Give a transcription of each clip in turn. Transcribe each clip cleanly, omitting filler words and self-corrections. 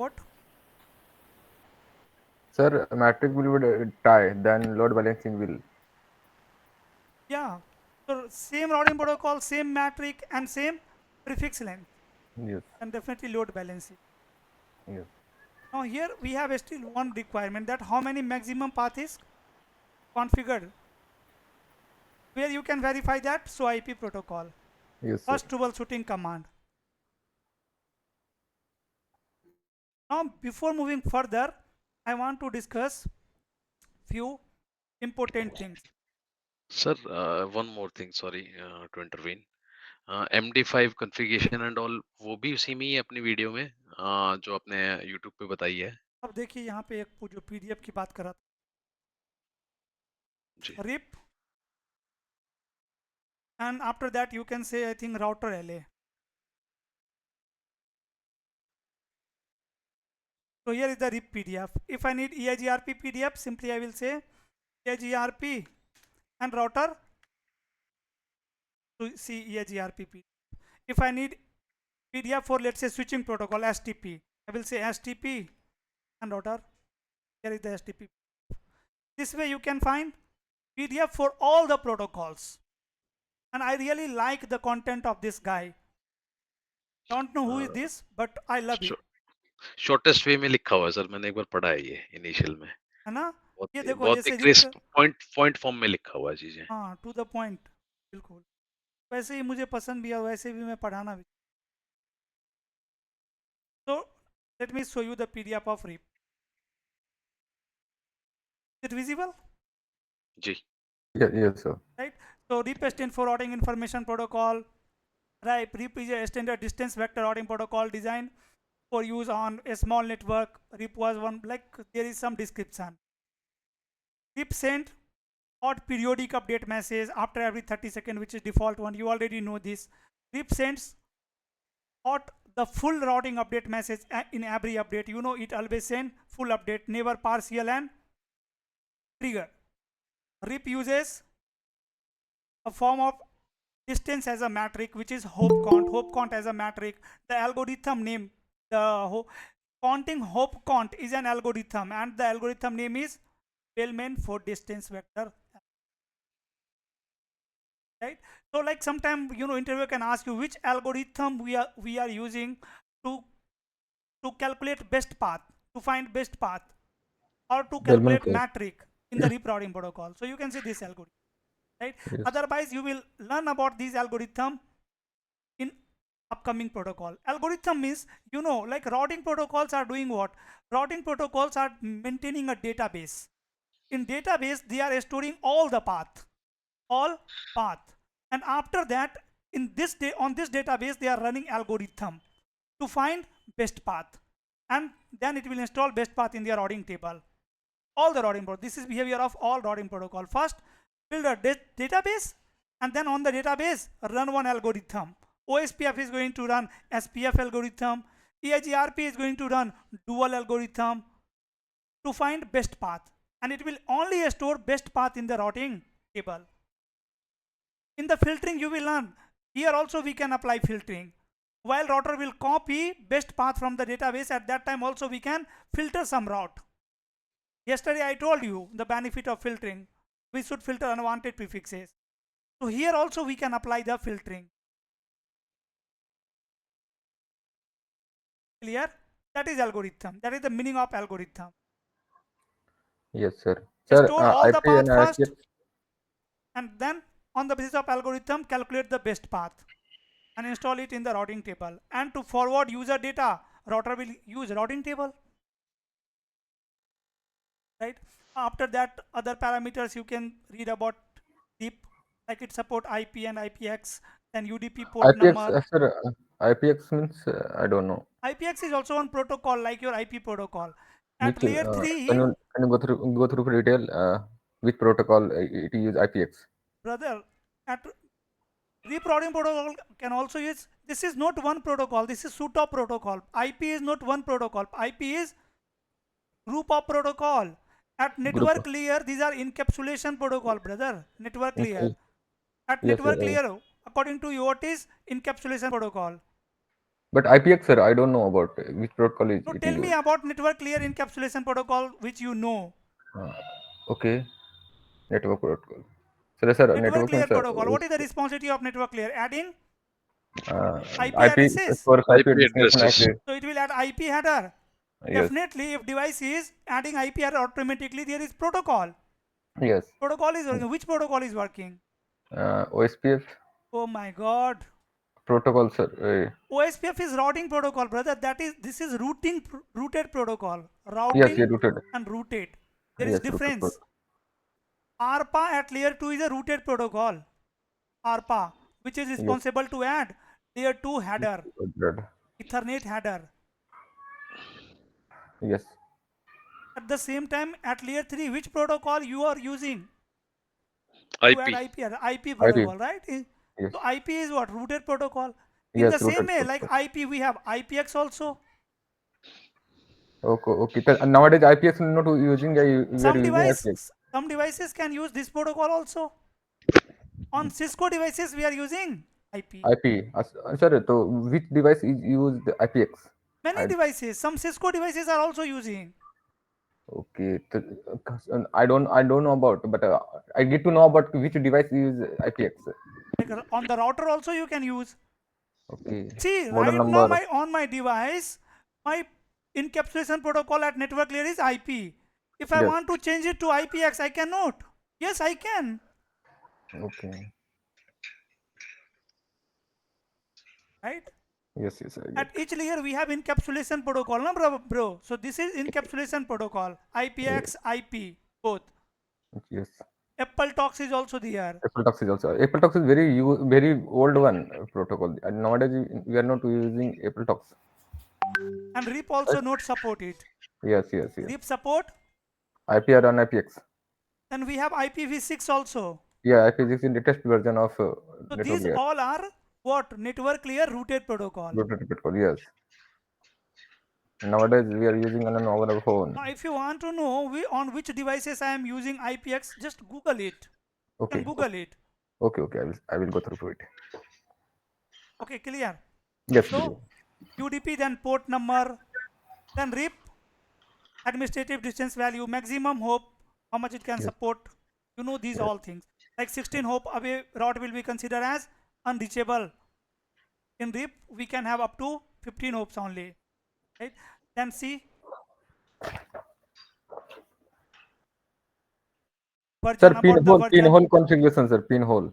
What? Sir, matrix will be tie, then load balancing will. Yeah. So same routing protocol, same metric, and same prefix length, Yes, and definitely load balancing. yes. Now here we have still one requirement, that how many maximum path is configured, where you can verify that. So IP protocol. Yes, sir. First troubleshooting command. Now before moving further, I want to discuss few important things. Sir, one more thing, sorry to intervene. MD5 configuration and all वो भी उसी में ही है अपनी video में जो आपने YouTube पे बताई है अब देखिए यहाँ पे एक जो पीडीएफ की बात कर रहा जी। था, rib, and after that you can say I think router LA. So here is the RIP PDF. If I need EIGRP PDF, simply I will say EIGRP and router to see EIGRP PDF. If I need PDF for, let's say, switching protocol STP, I will say STP and router. Here is the STP. This way you can find PDF for all the protocols. And I really like the content of this guy. Don't know who is this, but I love it. Shortest वे में लिखा हुआ है sir, मैंने एक बार पढ़ा है ये initial में। है ना? ये बहुत देखो बहुत जैसे एक रिप, क्रिस्प पॉइंट पॉइंट फॉर्म में लिखा हुआ है चीजें। हाँ, टू द पॉइंट, बिल्कुल वैसे ही मुझे पसंद भी है, वैसे भी मैं पढ़ाना भी. So let me show you the PDF of RIP. Is it visible? Ji. Yes, yes, sir. Right? So RIP stands for Routing Information Protocol. Right? RIP is a standard distance vector routing protocol designed for use on a small network. RIP was one, like there is some description. RIP sent out periodic update message after every 30 seconds, which is default one. You already know this. RIP sends out the full routing update message in every update. You know it always send full update, never partial and trigger. RIP uses a form of distance as a metric, which is hop count as a metric. The algorithm name, the counting hop count is an algorithm, and the algorithm name is Bellman for distance vector. Right? So like sometime, you know, interviewer can ask you which algorithm we are using to to calculate best path, to find best path, or to Bellman calculate curve. metric in the RIP routing protocol. So you can say this algorithm. Right? Yes. Otherwise, you will learn about these algorithm in upcoming protocol. Algorithm means, you know, like routing protocols are doing what? Routing protocols are maintaining a database. In database, they are storing all the path, all path, and after that, in this day on this database, they are running algorithm to find best path, and then it will install best path in their routing table. All the routing protocol. This is behavior of all routing protocol. First, build a database, and then on the database, run one algorithm. OSPF is going to run SPF algorithm. EIGRP is going to run dual algorithm to find best path, and it will only store best path in the routing table. In the filtering, you will learn. Here also we can apply filtering. While router will copy best path from the database, at that time also we can filter some route. Yesterday I told you the benefit of filtering. We should filter unwanted prefixes. So here also we can apply the filtering. Clear? That is algorithm. That is the meaning of algorithm. Yes, sir. Sir, Store all the IP and path first, IPX. and then on the basis of algorithm calculate the best path and install it in the routing table. And to forward user data, router will use routing table. Right? After that, other parameters you can read about deep, like it support IP and IPX, then UDP port IPX, number. sir, IPX means I don't know. IPX is also one protocol like your IP protocol. At Nikhil, layer can 3, you can you go through for detail which protocol it use IPX? brother, at RIP routing protocol can also use, this is not one protocol, this is suite of protocol. IP is not one protocol, IP is group of protocol. At Group. network layer, these are encapsulation protocol, brother. Network layer. Okay. At Yes, network sir. layer, according to you, what is encapsulation protocol? But IPX, sir, I don't know about which protocol is So it tell me used. about network layer encapsulation protocol which you know. Uh, okay, network protocol. Sir, Network network layer means protocol. What is the responsibility of network layer? Adding IP IP addresses. for IP IP destination addresses. IP. So it will add IP header. Yes, Definitely, if device is adding IP header automatically, there is protocol. yes. Protocol is working. Which protocol is working? OSPF Oh my God. protocol, sir. OSPF is routing protocol, brother. This is routed protocol. Yes, Routing yeah, routed. and routed. There is Yes, routed difference. protocol. ARPA at layer 2 is a routed protocol. ARPA, which is Yes, responsible to add layer 2 header, routed. Ethernet header. Yes, At the same time, at layer 3, which protocol you are using to add IP. IP header? IP IP. protocol, right? Yes, So IP is what? Routed protocol. In yes, the same routed way, like protocol. IP, we have IPX also. Okay, okay. Nowadays IPX not using. We are Some using device, IPX. some devices can use this protocol also. On Cisco devices, we are using IP. IP. Sir, so which device is used IPX? Many I devices, some Cisco devices are also using. okay. I don't know about, but I get to know about which device use IPX. Like on the router also you can use. Okay. See, Model right now number. my on my device, my encapsulation protocol at network layer is IP. If I Yes. want to change it to IPX, I cannot. Yes, I can. Okay. Right? Yes, yes, I get. At each layer we have encapsulation protocol, no bro? So this is encapsulation protocol. Yes. IPX, IP, both. Yes. Apple Talks is also there. AppleTalks is also. AppleTalks is very old one protocol. And nowadays we are not using AppleTalks. And RIP Right? also not support it. Yes, yes, yes. RIP support. IPR and IPX. Then we have IPv6 also. Yeah, IPX is the latest version of So network these layer. all are what? Network layer routed protocol. Bluetooth protocol. Yes. Nowadays we are using on our phone. Now if you want to know on which devices I am using IPX, just Google it. You can Okay. Google it. Okay. Okay. I will go through it. Okay, clear. Yes, So clear. UDP, then port number, then RIP, administrative distance value, maximum hop, how much it can Yes. support. You know these Yes. all things. Like 16 hop away route will be considered as unreachable. In RIP, we can have up to 15 hops only. Right? Then see Sir, version about the version. pinhole configuration, sir. Pinhole.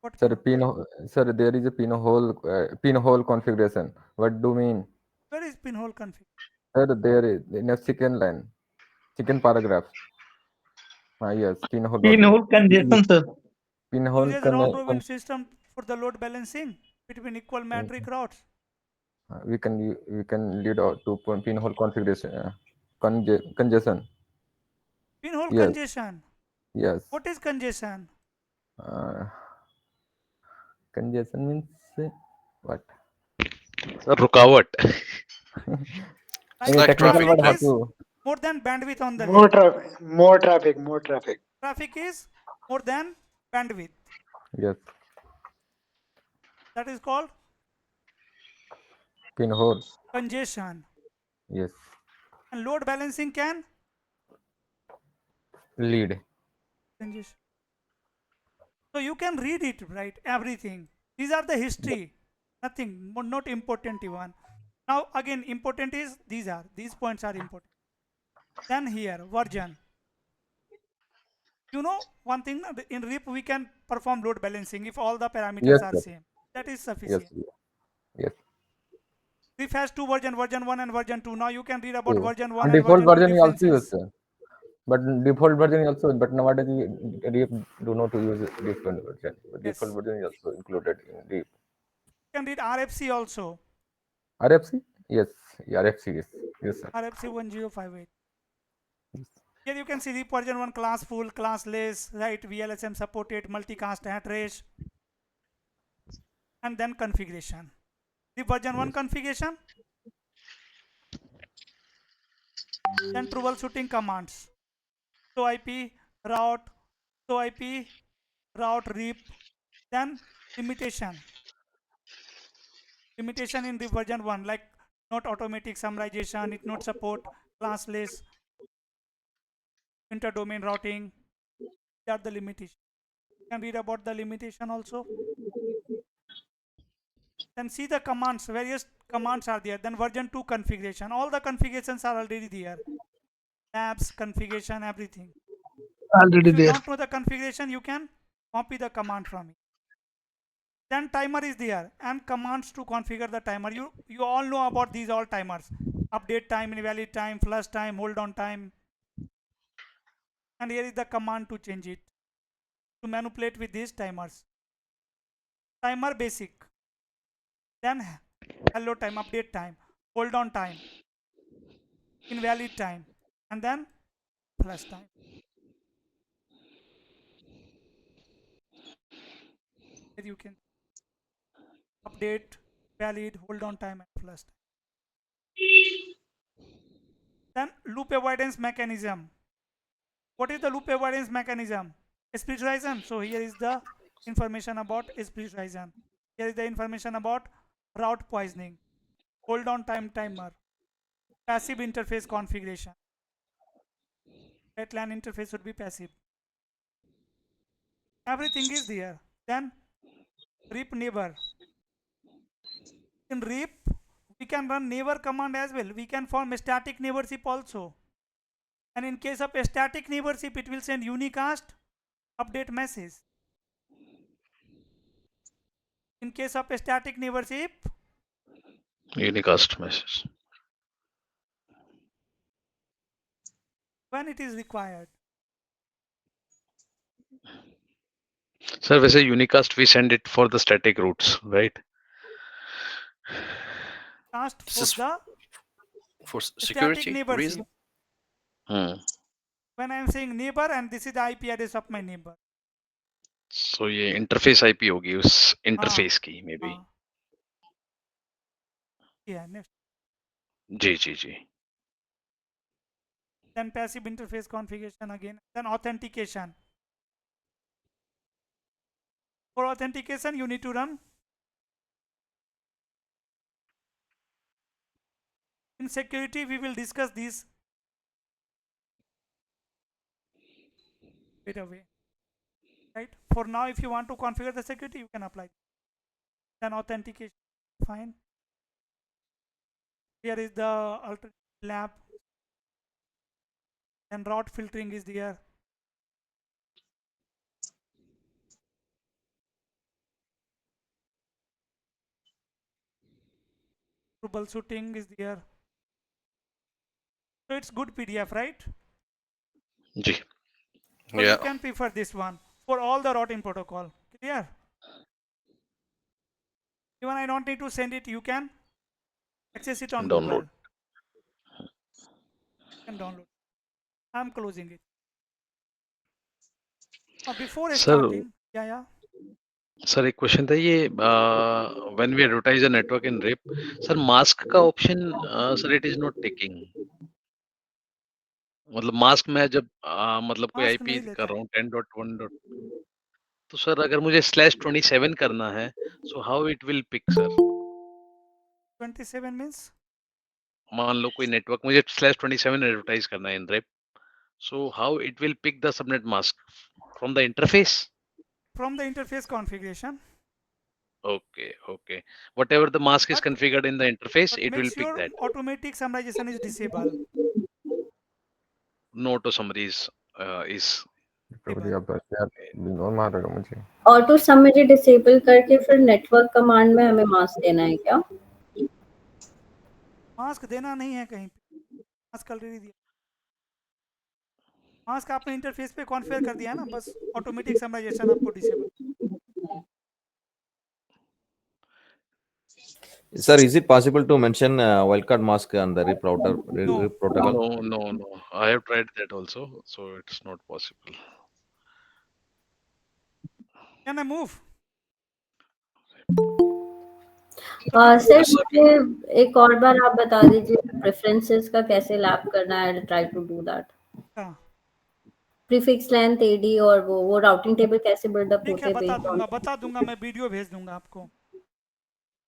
What Sir, pinhole? sir, there is a pinhole configuration. What do you mean? Where is pinhole config? Sir, there is in a second line, second paragraph. Yes, pinhole. Pinhole congestion, sir. Pinhole Uses route robin system for the load balancing between equal metric routes. we can lead out to pinhole configuration congestion. Pinhole Yes, congestion. yes. What is congestion? Uh, congestion means what? रुकावट. Like In a Slack technical traffic. word, traffic how is to? more than bandwidth on the More link. traffic, more traffic, more traffic. Traffic is more than bandwidth. Yes, That is called pinhole. congestion. Yes, And load balancing can lead. congestion. So you can read it, right? Everything. These are the history. Nothing, not important even. Now again, important is these points are important. Then here, version. You know one thing, in RIP we can perform load balancing if all the parameters Yes, are sir. same. That is Yes, sufficient. yes. RIP has two version, version 1 and version 2. Now you can read about True. version 1 And and default version 2 version is also used, differences. sir. But default version is also, but nowadays we do not use default version. But default Yes. version is also included in the You can read RFC also. RFC. Yes, RFC. Yes, yes, sir. RFC 1058. Yes. Here you can see RIP version 1 class full, class less, right? VLSM supported, multicast hat race, and then configuration. The version 1 Yes. configuration, then troubleshooting commands. So IP, route, so IP, route, RIP, then limitation. limitation in the version 1, like not automatic summarization, it not support classless inter-domain routing. They are the limitation. You can read about the limitation also. Then see the commands, various commands are there. Then version 2 configuration, all the configurations are already there. Tabs, configuration, everything. Already If you there. don't know the configuration, you can copy the command from it. Then timer is there and commands to configure the timer. You all know about these all timers. Update time, invalid time, flush time, hold on time. And here is the command to change it, to manipulate with these timers. Timer basic. Then hello time, update time, hold on time, invalid time, and then flush time. Here you can update, valid, hold on time, and flush time. Then loop avoidance mechanism. What is the loop avoidance mechanism? Split horizon. So here is the information about split horizon. Here is the information about route poisoning, hold on time timer, passive interface configuration. That LAN interface should be passive. Everything is there. Then rip neighbor. In rip, we can run neighbor command as well. We can form a static neighborship also. And in case of a static neighborship, it will send unicast update message. In case of a static neighborship, unicast message. when it is required. Sir, वैसे unicast we send it for the static routes, right? Cast This for is the for static security neighborship. reason. When I am saying neighbor and this is the IP address of my neighbor. So ये interface IP होगी उस interface की maybe. Yeah, next. Ji ji ji. Then passive interface configuration again. Then authentication. For authentication, you need to run. In security, we will discuss this. Wait away. Right? For now, if you want to configure the security, you can apply. Then authentication. Fine. Here is the alternate lab. Then route filtering is there. Troubleshooting is there. So it's good PDF, right? जी. So Yeah. you can prefer this one for all the routing protocol. Clear? Even I don't need to send it, you can access it on Download. Google. You can download. I'm closing it. Before Sir, starting, yeah. Sir एक question था ये when we advertise a network in RIP sir mask का option sir it is not taking मतलब mask में जब मतलब कोई mask IP नहीं कर लेता रहा है। हूँ 10.1. तो सर अगर मुझे /27 करना है so how it will pick sir 27 means मान लो कोई नेटवर्क मुझे /27 एडवर्टाइज करना है in RIP so how it will pick the subnet mask from the interface from the interface configuration. okay whatever the mask is But, configured in the interface but it make will pick sure that automatic summarization is disabled. no to summaries is बढ़िया बस यार बिनोर मारेगा मुझे. Auto summary disable करके फिर network command में हमें mask देना है क्या? मास्क देना नहीं है कहीं पे, मास्क ऑलरेडी दिया. मास्क आपने इंटरफेस पे कॉन्फ़िगर कर दिया है ना, बस ऑटोमेटिक समराइजेशन आपको disable. Sir, is it possible to mention wildcard mask on the RIP router, No. RIP protocol? no I have tried that also so it's not possible. Can I move? Sir Yes, sir. मुझे एक और बार आप बता दीजिए preferences का कैसे लैप करना है. Try to do that. हाँ. प्रीफिक्स लेंथ एडी और वो राउटिंग टेबल कैसे बिल्डअप ठीक है, होते हैं बता based on- दूंगा मैं वीडियो भेज दूंगा आपको.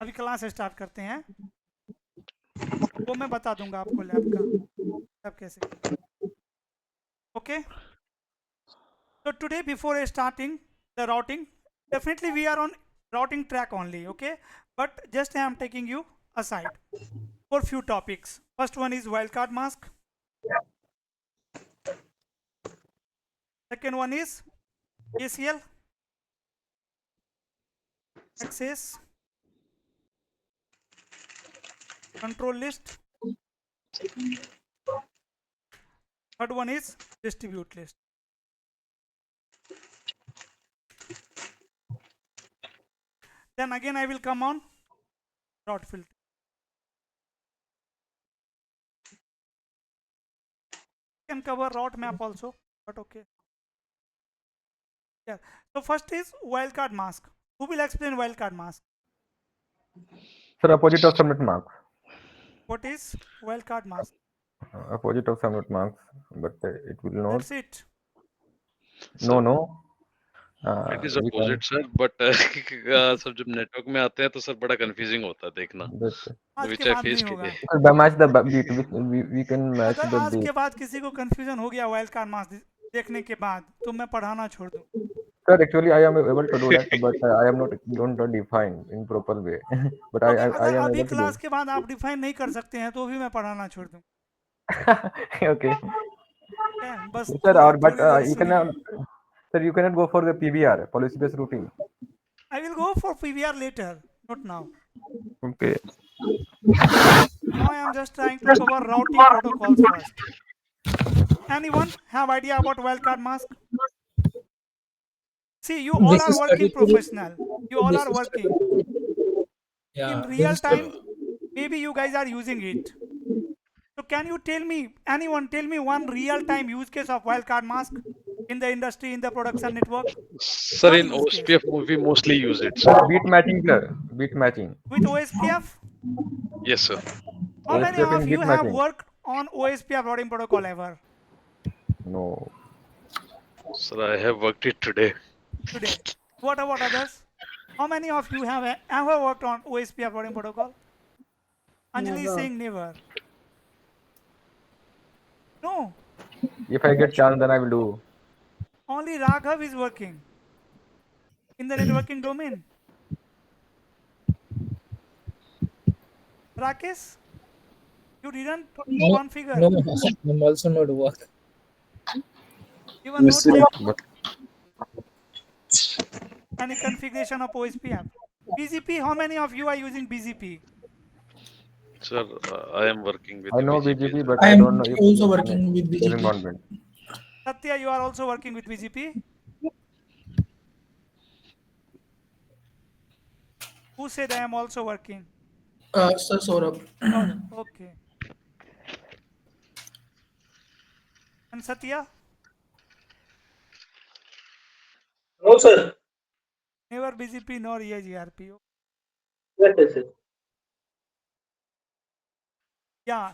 अभी क्लास स्टार्ट करते हैं, वो मैं बता दूंगा आपको लैब का सब कैसे। Okay, so today before starting the routing, definitely we are on routing track only, okay, but just I am taking you aside for few topics. First one is wildcard mask, second one is ACL, access control list, third one is distribute list. Then again I will come on route filter. Can cover route map also, but okay. Yeah. So first is wildcard mask. Who will explain wildcard mask? Sir, opposite of subnet marks. What is wildcard mask? Opposite of subnet marks, but it will not. That's it. No, sir no. It is We can. Opposite sir, but सब जब network में आते हैं तो sir बड़ा confusing होता है देखना, That, आज के विच आई बाद नहीं फेस होगा। Today. the match the beat. We can match अगर the आज beat. के बाद किसी को कंफ्यूजन हो गया वाइल्ड कार्ड मास देखने के बाद, तो मैं पढ़ाना छोड़ दूं। Sir, actually, I am able to do that, but I am not don't define in proper way. But okay, I अगर am अभी able to do. क्लास के बाद आप डिफाइन नहीं कर सकते हैं तो भी मैं पढ़ाना छोड़ दूं। Okay. क्या बस Sir, थोड़ा or but थोड़ी देर you सुनिए। cannot. Sir, you cannot go for the PBR, policy based routing. I will go for PVR later, not now. Okay. Now I am just trying to cover routing protocols first. Anyone have idea about wild card mask? See, you all This are is working studied to professional. You all this are is working. In yeah this real is time, maybe you guys are using it. So can you tell me, anyone tell me one real time use case of wildcard mask in the industry, in the production network? Sir One in use case. OSPF we mostly use it Sir, sir. beat matching, sir. Beat matching. With OSPF? Yes sir. How many OSPF of in you beat have matching. worked on OSPF routing protocol ever? No. Sir I have worked it today. Today? What about others? How many of you have ever worked on OSPF routing protocol? Anjali is Never. saying never. No, If I get chance, then I will do. only Raghav is working in the networking domain. Rakesh, you didn't no configure, no I'm also not work. even not check But any configuration of OSPF. BGP, how many of you are using BGP? Sir I am working I with know BGP BGP, sir. but I I am don't know if also working with there is BGP. not been. Satya, you are also working with BGP? Who said I am also working? Sir Saurabh. Oh, okay. And Satya, No, sir. never BGP nor EIGRP. Yes, yes, yes. Yeah.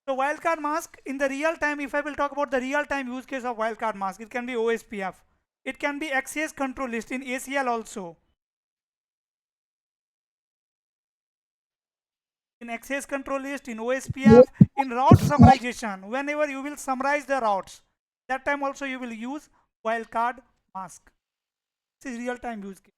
So wildcard mask in the real time, if I will talk about the real time use case of wildcard mask, it can be OSPF. It can be access control list in ACL also. In access control list, in OSPF, in route summarization, whenever you will summarize the routes, that time also you will use wildcard mask. This is real time use case.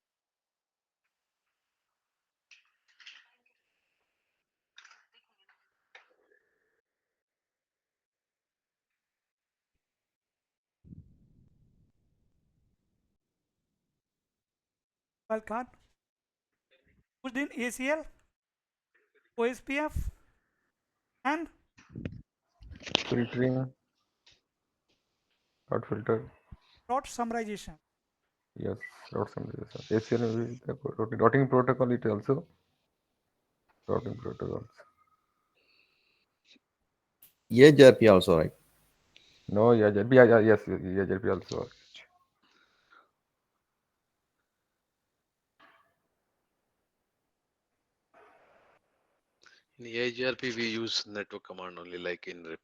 Wildcard used in ACL, OSPF, and Filtering, route filter. route summarization. Yes, route summarization. ACL is the routing protocol. It also routing protocols. Yeah, JRP also, right? No, yeah, JP, yeah, yes, yeah, JP also. In AIGRP we use network command only, like in RIP.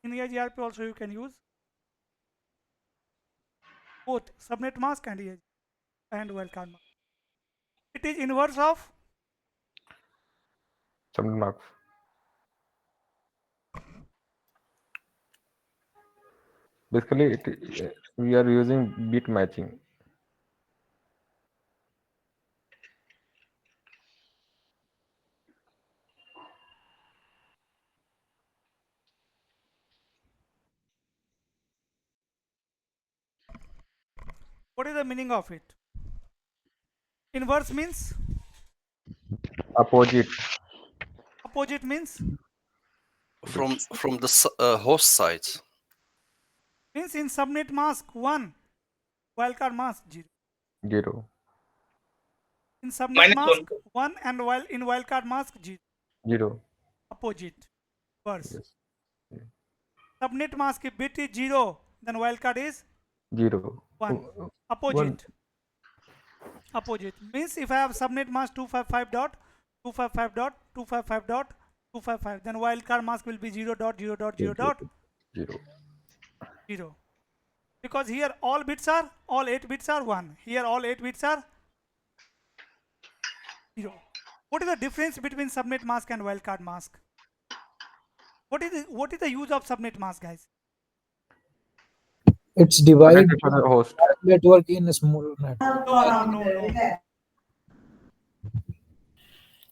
In EIGRP also you can use both subnet mask and EIGRP and wildcard mask. It is inverse of subnet mask. Basically, we are using bit matching. what is the meaning of it? Inverse means Opposite. opposite means From the host side. means in subnet mask 1, wildcard mask 0. 0. In subnet Minus mask 1. 1 and while in wildcard mask 0. 0. Opposite. Verse. Yes. Subnet mask if bit is 0, then wildcard is 0. 1. Opposite. Opposite means if I have subnet mask 255 dot 255 dot 255 dot 255, then wildcard mask will be 0 dot 0 dot 0 dot 0. 0. Because here all 8 bits are 1. Here all 8 bits are 0. What is the difference between subnet mask and wildcard mask? What is the use of subnet mask, guys? It's divide Connected to the host. network in a small net. No.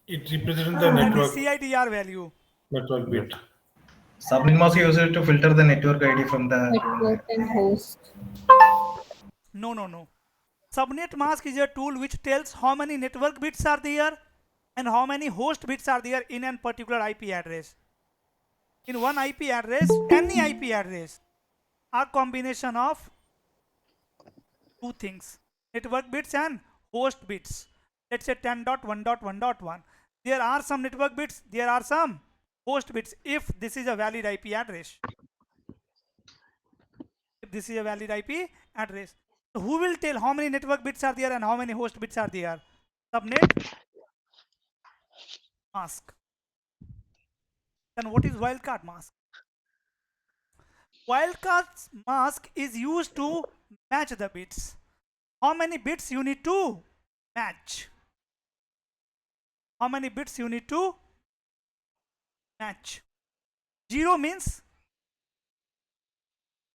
It represents the That is network CIDR value. bit. Subnet mask uses to filter the network ID from the Network and host. No. Subnet mask is a tool which tells how many network bits are there and how many host bits are there in a particular IP address. In one IP address, any IP address, a combination of two things, network bits and host bits. Let's say 10.1.1.1. There are some network bits, there are some host bits if this is a valid IP address. If this is a valid IP address. So who will tell how many network bits are there and how many host bits are there? Subnet mask. Then what is wildcard mask? Wildcard mask is used to match the bits. How many bits you need to match? How many bits you need to match? 0 means,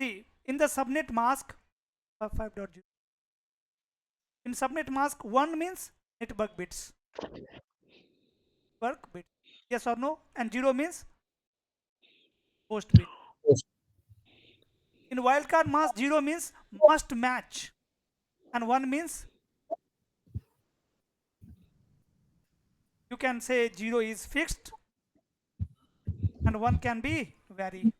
see, in the subnet mask 5.0. In subnet mask 1 means network bits. Network bit. Yes or no? And 0 means host bit. In wildcard mask 0 means must match. And 1 means you can say 0 is fixed and 1 can be vary.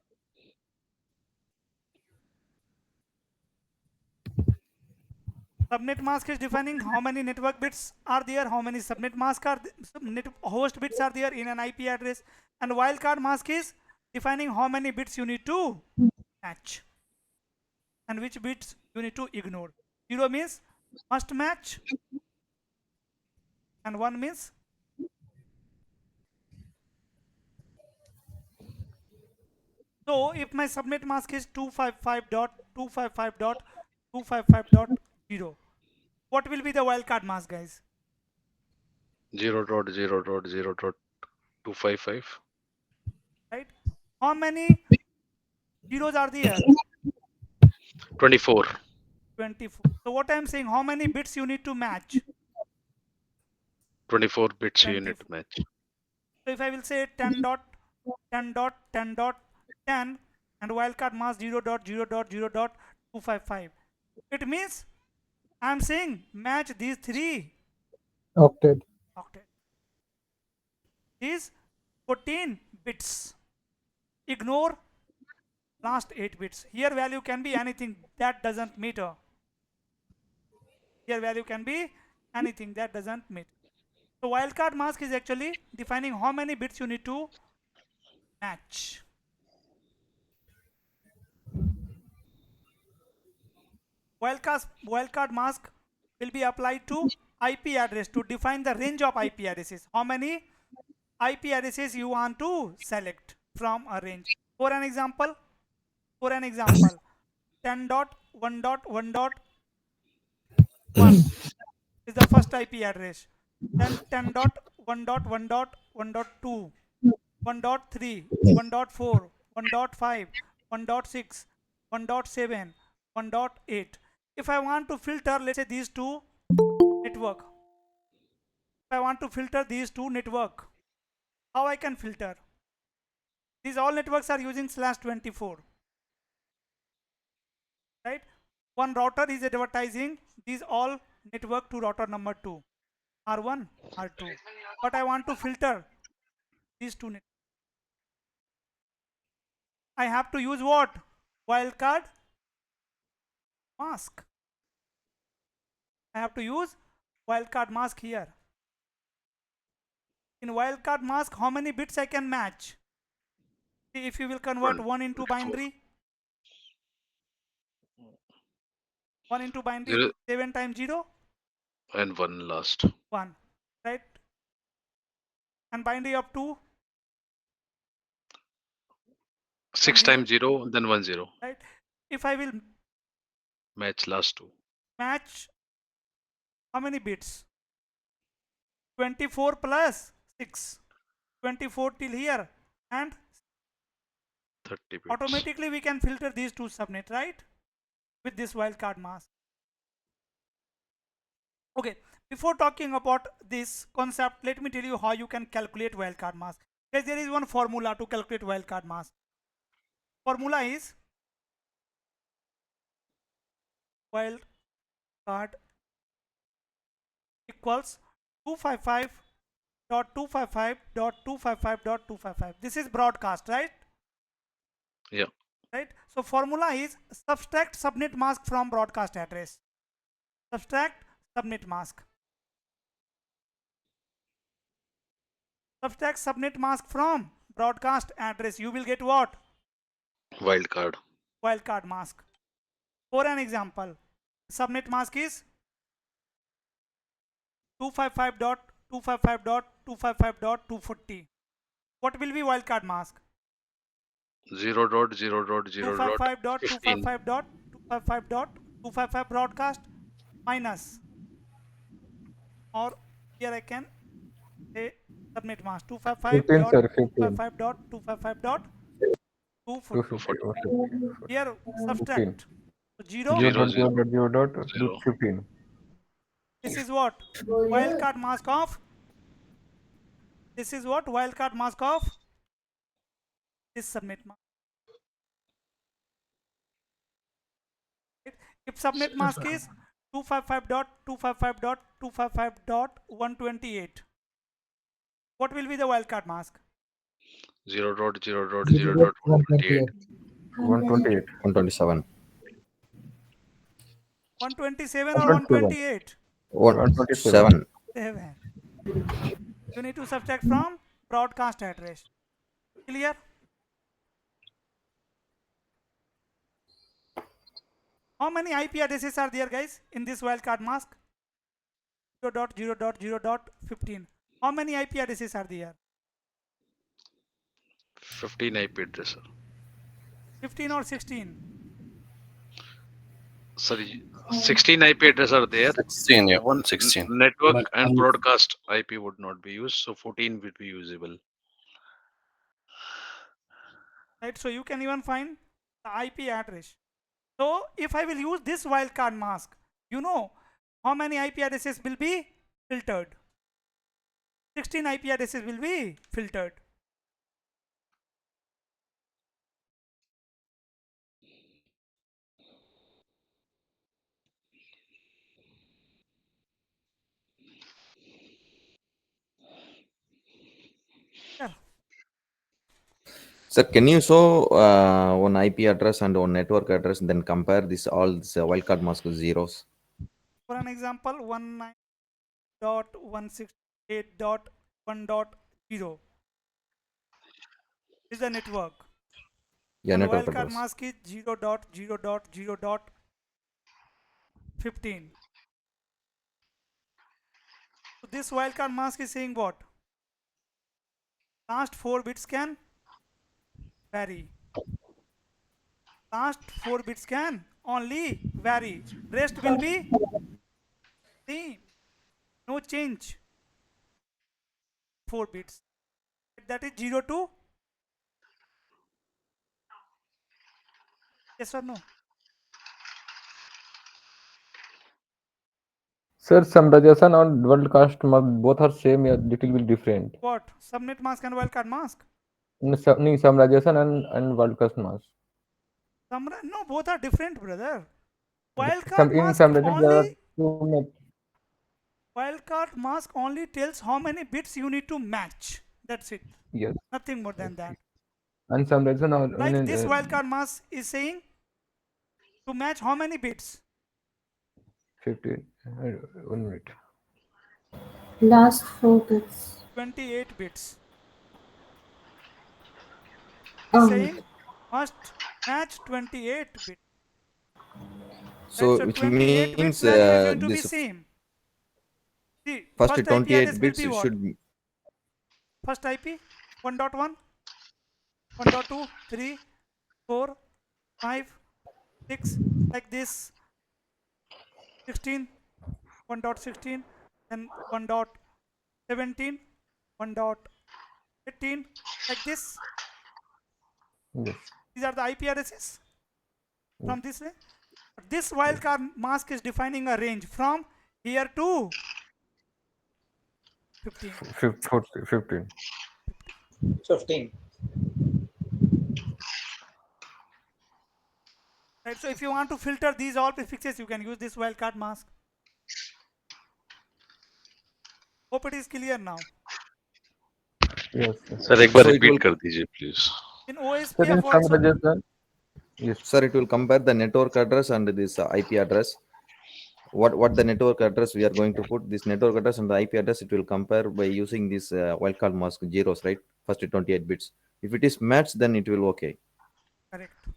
Subnet mask is defining how many network bits are there, how many subnet mask are host bits are there in an IP address, and wildcard mask is defining how many bits you need to match and which bits you need to ignore. 0 means must match and 1 means so if my subnet mask is 255.255.255.0, what will be the wildcard mask, guys? 0.0.0.255. Right? How many zeros are there? 24. 24. So what I'm saying, how many bits you need to match? 24 bits 24. unit match. So if I will say 10.10.10.10 and wildcard mask 0.0.0.255, it means I'm saying match these 3 Octet. These 14 bits. Ignore last 8 bits. Here value can be anything, that doesn't matter. Here value can be anything, that doesn't matter. So wildcard mask is actually defining how many bits you need to match. Wildcard mask will be applied to IP address to define the range of IP addresses. How many IP addresses you want to select from a range. For an example, 10.1.1.1 is the first IP address. then 10.1.1.1.2, 1.3, 1.4, 1.5, 1.6, 1.7, 1.8. If I want to filter, let's say these two network. If I want to filter these two network, how I can filter? These all networks are using /24, right? One router is advertising these all network to router number 2, R1, R2. But I want to filter these two networks. I have to use what? Wildcard mask. I have to use wildcard mask here. In wildcard mask, how many bits I can match? See, if you will convert 1 into 24. binary, 1 into binary, 0 7 times 0, and 1 last. 1, right? And binary of 2, 6 times 0, then 1 0. right? If I will Match last 2. match, how many bits? 24 plus 6, 24 till here, and 30 bits. automatically we can filter these two subnet, right? With this wildcard mask. Okay, before talking about this concept, let me tell you how you can calculate wildcard mask. Guys, there is one formula to calculate wildcard mask. Formula is wildcard equals 255.255.255.255. This is broadcast, right? Yeah. Right. So formula is subtract subnet mask from broadcast address. Subtract subnet mask. Subtract subnet mask from broadcast address. You will get what? Wildcard. Wildcard mask. For an example, subnet mask is 255.255.255.240. What will be wildcard mask? 0.0.0.15. 255.255.255.255 broadcast minus, or here I can say subnet mask 15, sir, 15. 255.255.240. Here 15. subtract. So 0. 0.0.0.15. This is what? Wildcard mask of. This is what? Wildcard mask of this subnet mask. If subnet mask is 255.255.255.128, what will be the wildcard mask? 0.0.0.128. 128. 127. 127 or 128? 127. 7. You need to subtract from broadcast address. Clear? How many IP addresses are there, guys, in this wildcard mask? 0.0.0.15. How many IP addresses are there? 15 IP address, sir. 15 or 16? Sorry, 16 IP address are there. 16, yeah. One 16. network But and broadcast IP would not be used, so 14 would be usable. Right, so you can even find the IP address. So if I will use this wildcard mask, you know how many IP addresses will be filtered? 16 IP addresses will be filtered. Yeah. Sir, can you show one IP address and one network address, and then compare this all this wildcard mask with zeros? For an example, 19.168.1.0 is the network. Yeah, And network wildcard address. mask is 0.0.0.15. So this wildcard mask is saying what? Last 4 bits can vary. Last 4 bits can only vary. Rest will be same. No change. 4 bits. That is 0 to yes or no? Sir, summarization and broadcast both are same, yeah, little bit different. What? Subnet mask and wildcard mask? No, summarization and broadcast mask. No, both are different, brother. Some Wildcard in mask summarization there are only two wildcard mask only tells how many bits you need to match. That's it. yes, Nothing more than that. and summarization are Like this wildcard mask is saying to match how many bits? 15. 1 minute. Last 4 bits. 28 bits. It's Oh, saying must match 28 bits. Right? So So which 28 bits means value is going to be this same. See, first first IP 28 address will bits be what? should be First IP 1.1, 1.2, 3, 4, 5, 6, like this, 16, 1.16, then 1.17, 1.18, like this. Yes. These are the IP addresses from this way. This wildcard mask is defining a range from here to 15. 15. 15. Right. So if you want to filter these all prefixes, you can use this wildcard mask. Hope it is clear now. Yes. Sir एक बार So it repeat will कर दीजिए please. In Sir, in OSPF also, summarization, yes. sir, it will compare the network address and this IP address. What the network address we are going to put, this network address and the IP address, it will compare by using this wildcard mask zeros, right? First 28 bits. If it is matched, then it will okay. correct.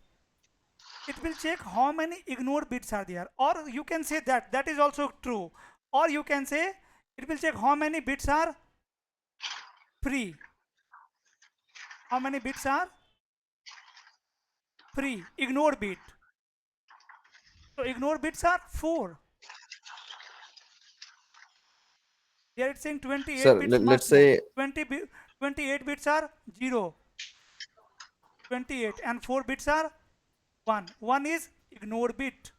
It will check how many ignored bits are there, or you can say that is also true, or you can say it will check how many bits are free. How many bits are free? Ignored bit. So ignored bits are 4. Here it's saying 28 Sir, bits let's must match. say 28 bits are 0, 28, and 4 bits are 1. 1 is ignored bit.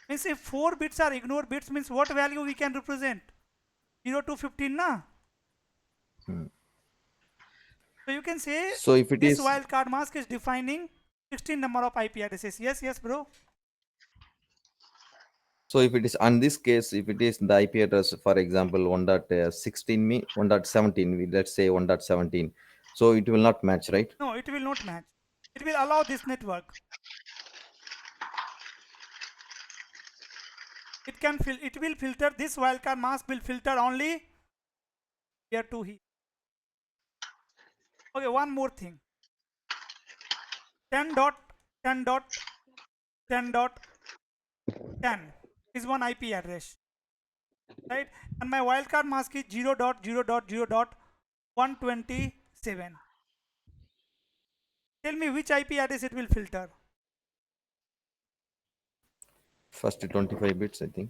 Means if 4 bits are ignored bits, means what value we can represent? 0 to 15, na? So you can say so if it this is wildcard mask is defining 16 number of IP addresses. Yes, bro. so if it is on this case, if it is the IP address, for example, 1.16 1.17, let's say 1.17, so it will not match, right? No, it will not match. It will allow this network. It will filter, this wildcard mask will filter only here to here. Okay, one more thing. 10 dot 10 dot 10 dot 10 is one IP address, right? And my wildcard mask is 0 dot 0 dot 0 dot 127. Tell me which IP address it will filter. First 25 bits, I think.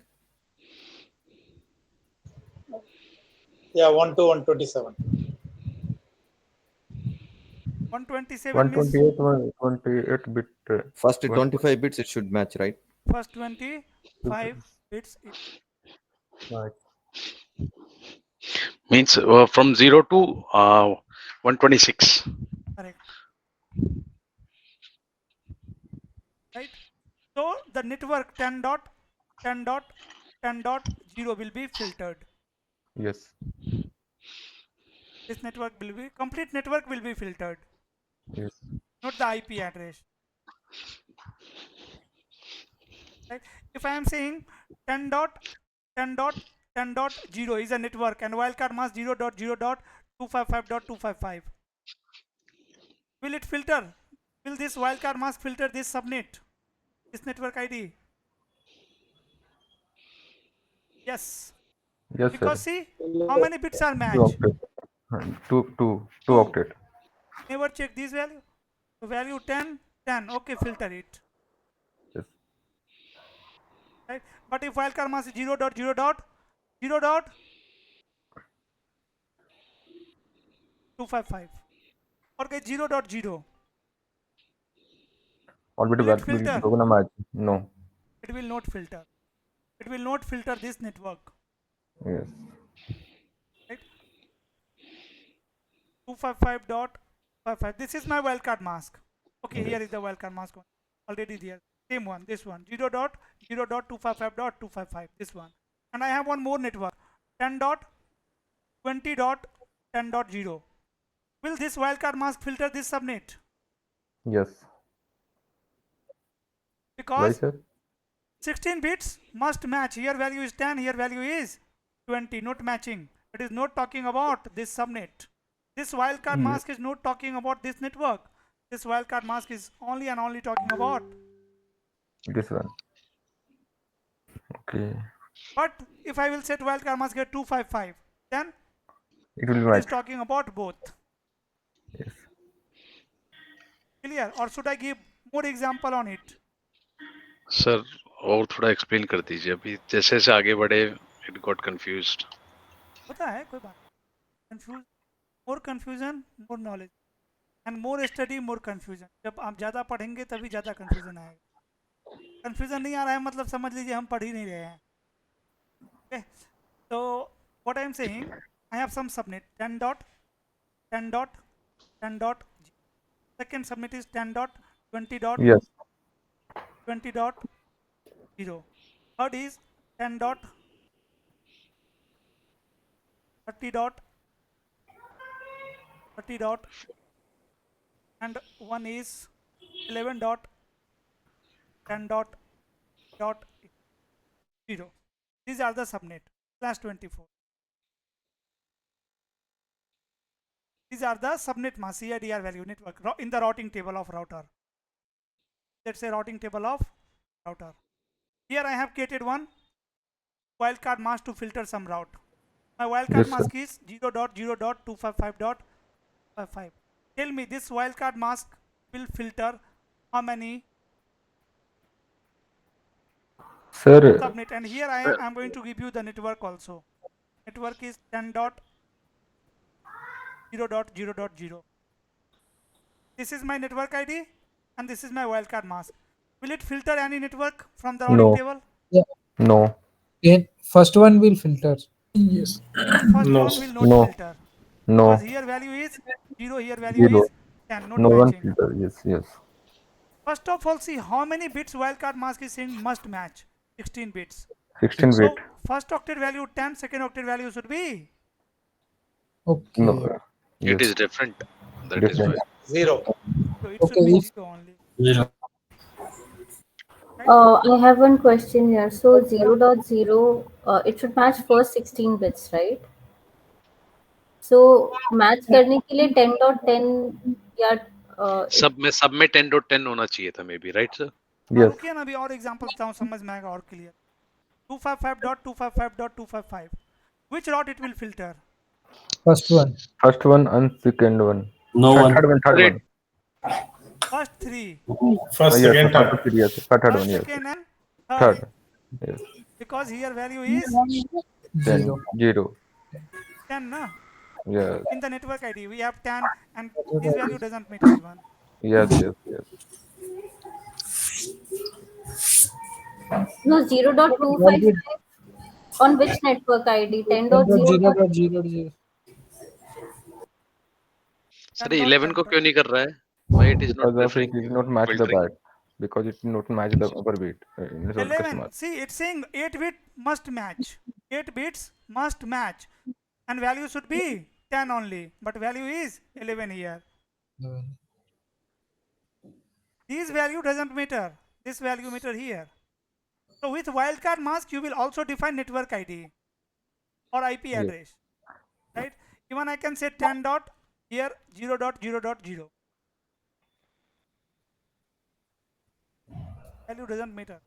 Yeah, 1 to 127. 127 means 128 bit. First 25 bits, it should match, right? first 25 bits. Right. Means from 0 to 126. Correct. Right. So the network 10 dot 10 dot 10 dot 0 will be filtered. Yes. This network will be complete network will be filtered, Yes. not the IP address. Right. If I am saying 10 dot 10 dot 10 dot 0 is a network and wildcard mask 0 dot 0 dot 255 dot 255, will it filter? Will this wildcard mask filter this subnet, this network ID? Yes. Yes, sir. Because see how many bits are 2 match? octet. 2 2. octet. Never check this value. So value 10, 10. Okay, filter it. Yes. Right. But if wildcard mask is 0 dot 0 dot 0 dot 255 और 0.0. Orbit Will it will filter? gonna match. No. It will not filter. It will not filter this network. Yes. Right? 255.55. This is my wildcard mask. Okay, Yes. here is the wildcard mask one. Already there. Same one. This one. 0.0.255.255. This one. And I have one more network. 10.20.10.0. Will this wildcard mask filter this subnet? Yes. Why, Because sir? 16 bits must match. Here value is 10, here value is 20, not matching. It is not talking about this subnet. This wildcard mask is not talking about this network. This wildcard mask is only and only talking about. This one. Okay. But if I will set wildcard mask at 255, then It will it is match. talking about both. Yes. Clear? Or should I give more example on it? Sir और थोड़ा explain कर दीजिए अभी जैसे जैसे आगे बढ़े it got confused होता है कोई बात confuse more confusion more knowledge and more study more confusion जब आप ज़्यादा पढ़ेंगे तभी ज़्यादा कंफ्यूजन आएगा कंफ्यूजन नहीं आ रहा है मतलब समझ लीजिए हम पढ़ ही नहीं रहे हैं ओके तो what I am saying I have some subnet 10 dot 10 dot 10 dot second subnet is 10 dot 20 dot Yes. 20 dot 0 third is 10 dot 30 dot 30 dot and one is 11 dot 10 dot 0. These are the subnet /24. These are the subnet mask CIDR value network in the routing table of router. Let's say routing table of router. Here I have created one wildcard mask to filter some route. My wildcard Yes, sir. mask is 0.0.255.55. Tell me this wildcard mask will filter how many Sir, subnet, and here I am going to give you the network also. Network is 10.0.0.0. This is my network ID and this is my wildcard mask. Will it filter any network from the routing No. table? Yeah. no. In first one will filter. Yes. And first No. one will not No. filter No. because here value is 0, here value 0. is 10, not No one matching. filter. Yes. Yes. First of all, see how many bits wildcard mask is saying must match. 16 bits. 16 So bit. first octet value 10, second octet value should be. Okay. No. It Yes. Is different that is Different. Why 0. So it Okay, should be if 0 only. Zero. Right? I have one question here. So 0.0, it should match first 16 bits, right? So match करने के लिए 10.10 या सब में 10.10 होना चाहिए था may be right sir हाँ Yes. रुकिए ना अभी और एग्जांपल देता हूँ समझ में आएगा और clear 255.255.255 which route it will filter first one. First one and second one. No Third, one. third one. Third Great. one. first three First, Yes. second, Third, third. third, yes. Third first one. Yes. second and third Third. Yes. because here value is 10. 0. 0. 10 na Yes. in the network ID we have 10 and this value doesn't matter even Yes. Yes. Yes. no 0.255 on which network ID 10.0 10.0.0.0. Sir 10 11 10 को क्यों नहीं कर रहा है why it is not Because of it preferring did not match the filtering bat. Because it did not match the upper bit. In the 11 mask. see it's saying 8 bit must match 8 bits must match and value should be 10 only but value is 11 here this value doesn't matter this value matter here so with wildcard mask you will also define network ID or IP Yes. address right even I can say 10 dot here 0.0.0 value doesn't matter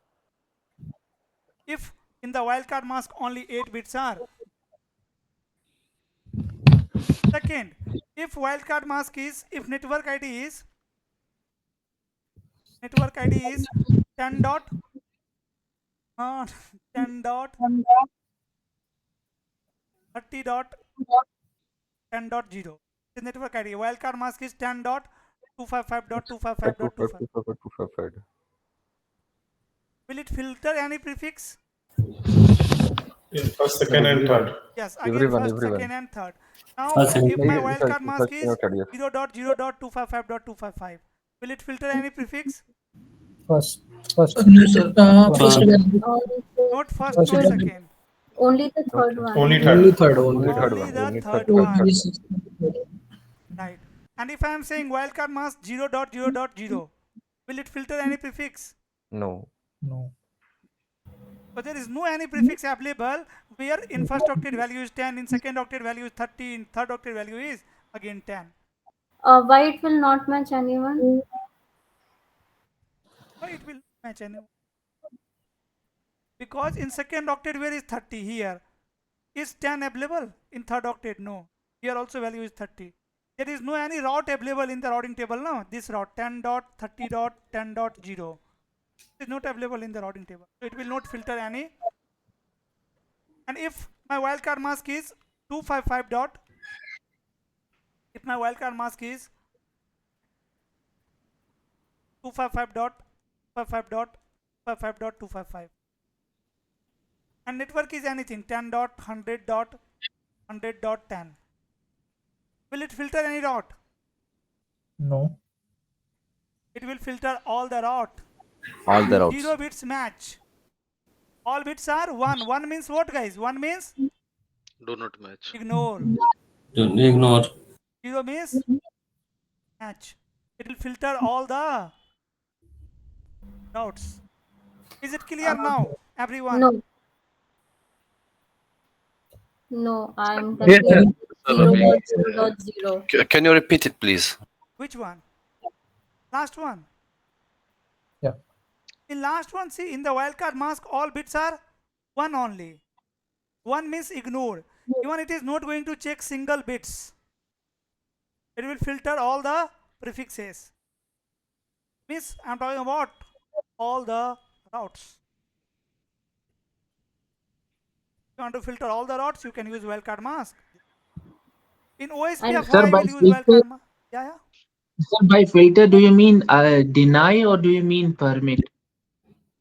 if in the wildcard mask only 8 bits are second if wildcard mask is if network ID is 10 dot 10 dot 30 dot 10.0 The network ID. Wildcard mask is 10.255.255.255. Will it filter any prefix? Yeah, first, second, and third. Yes, again Everyone, first, everyone. second, and third. Now, First and if my third. wildcard mask is First, yes. 0.0.255.255, will it filter any prefix? First First first one. one. Not first, First not one. second. Only the third one. Only Only third. third. Only third Only one. the Only third third. one. Yes. Right. And if I am saying wildcard mask 0.0.0, will it filter any prefix? No. No. So there is no any prefix available where in first octet value is 10, in second octet value is 30, in third octet value is again 10. Why it will not match anyone? So it will match anyone. Because in second octet where is 30 here? Is 10 available? In third octet? No. Here also value is 30. There is no any route available in the routing table, no? This route 10.30.10.0 is not available in the routing table. So it will not filter any. And if my wildcard mask is 255 dot, if my wildcard mask is 255.255.255 and network is anything 10.100.100.10, will it filter any route? No. It will filter all the route. All the routes. 0 bits match. All bits are 1. 1 means what, guys? 1 means Do not match. ignore. Don't ignore. 0 means match. It will filter all the routes. Is it clear now, everyone? No. No, I'm Yeah. confused. Sir, 0.0.0. Can you repeat it, please? Which one? Last one. Yeah. In last one, see, in the wildcard mask, all bits are 1 only. 1 means ignore. Even it is not going to check single bits. It will filter all the prefixes. Means I'm talking about all the routes. If you want to filter all the routes, you can use wildcard mask. In OSPF, And why Sir, I by will use wildcard filter, mask? Yeah. sir, by filter, do you mean deny or do you mean permit?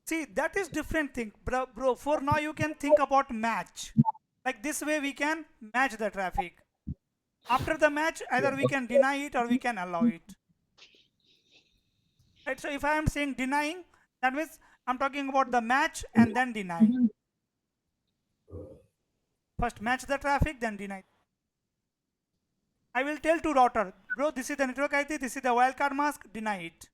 See, that is different thing, bro. For now, you can think about match. Like this way, we can match the traffic. After the match, either we can deny it or we can allow it. Right. So if I am saying denying, that means I'm talking about the match and then deny. First match the traffic, then deny. I will tell to router, bro, this is the network ID, this is the wildcard mask, deny it.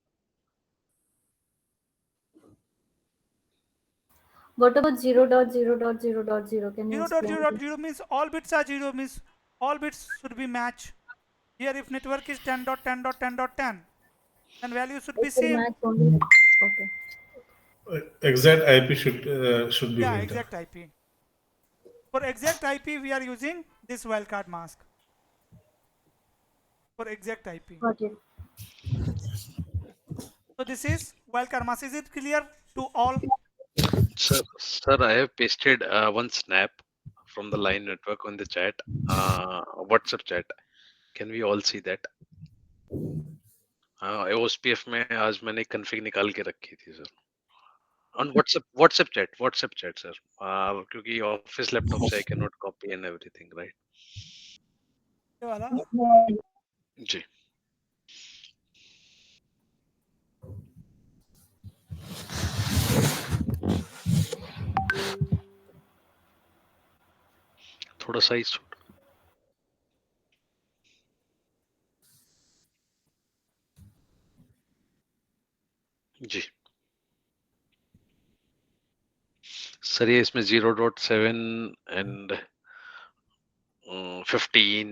what about 0.0.0.0? Can you explain? 0.0.0 means all bits are 0, means all bits should be match. Here if network is 10.10.10.10, then value should be It will same. match only. Okay. Exact IP should be Yeah, filtered. exact IP. For exact IP, we are using this wildcard mask. For exact IP. Got it. So this is wildcard mask. Is it clear to all? Sir, I have pasted one snap from the line network on the chat, WhatsApp chat. Can we all see that? OSPF में आज मैंने config निकाल के रखी थी sir. On WhatsApp chat sir. क्योंकि office laptop से I cannot copy and everything, right? ये वाला? जी. थोड़ा साइज जी सर ये इसमें 0.7 and 15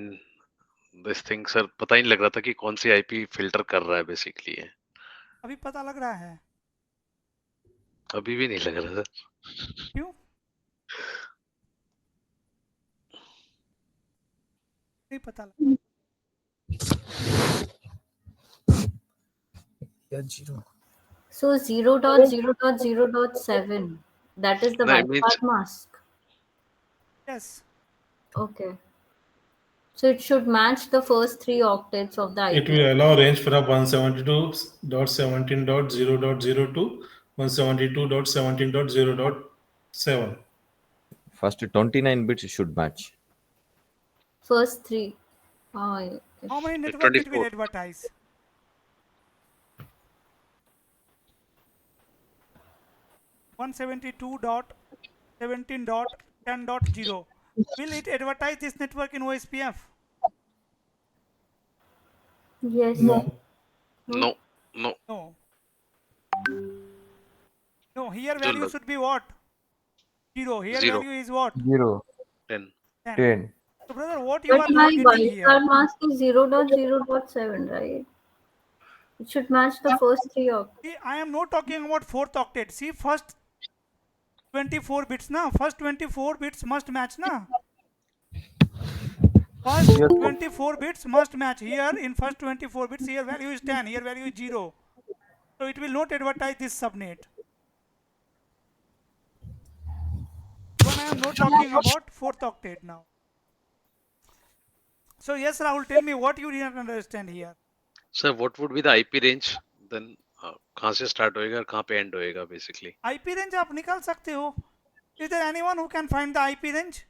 दिस थिंग सर पता ही नहीं लग रहा था कि कौन सी आईपी फिल्टर कर रहा है बेसिकली है. अभी पता लग रहा है. अभी भी नहीं लग रहा सर. क्यों? नहीं पता लग. Yeah, 0. So 0.0.0.7. That is the No, it means wildcard mask. Yes. Okay. So it should match the first 3 octets of the It IP. will allow range from 172.17.0.0 to 172.17.0.7. First 29 bits should match. First 3. Oh, yes. How many network it will 24. advertise? 172.17.10.0. Will it advertise this network in OSPF? Yes. No. No, no. No. No, here जो value लग should be what? 0. Here 0, value is what? 0, 10. 10. 10. So brother, what you But are my not getting here? wildcard mask is 0.0.7, right? It should match the first 3 octets. See, I am not talking about 4th octet. See, first 24 bits na. First 24 bits must match na. First Yes, 24 bits must match. Here in first 24 bits, here value is 10, here value is 0. So it will not advertise this subnet. When I am not talking about 4th octet now. So yes, Rahul, tell me what you didn't understand here. Sir, what would be the IP range? Then कहाँ से start होएगा और कहाँ पे end होएगा basically? IP range आप निकाल सकते हो. Is there anyone who can find the IP range?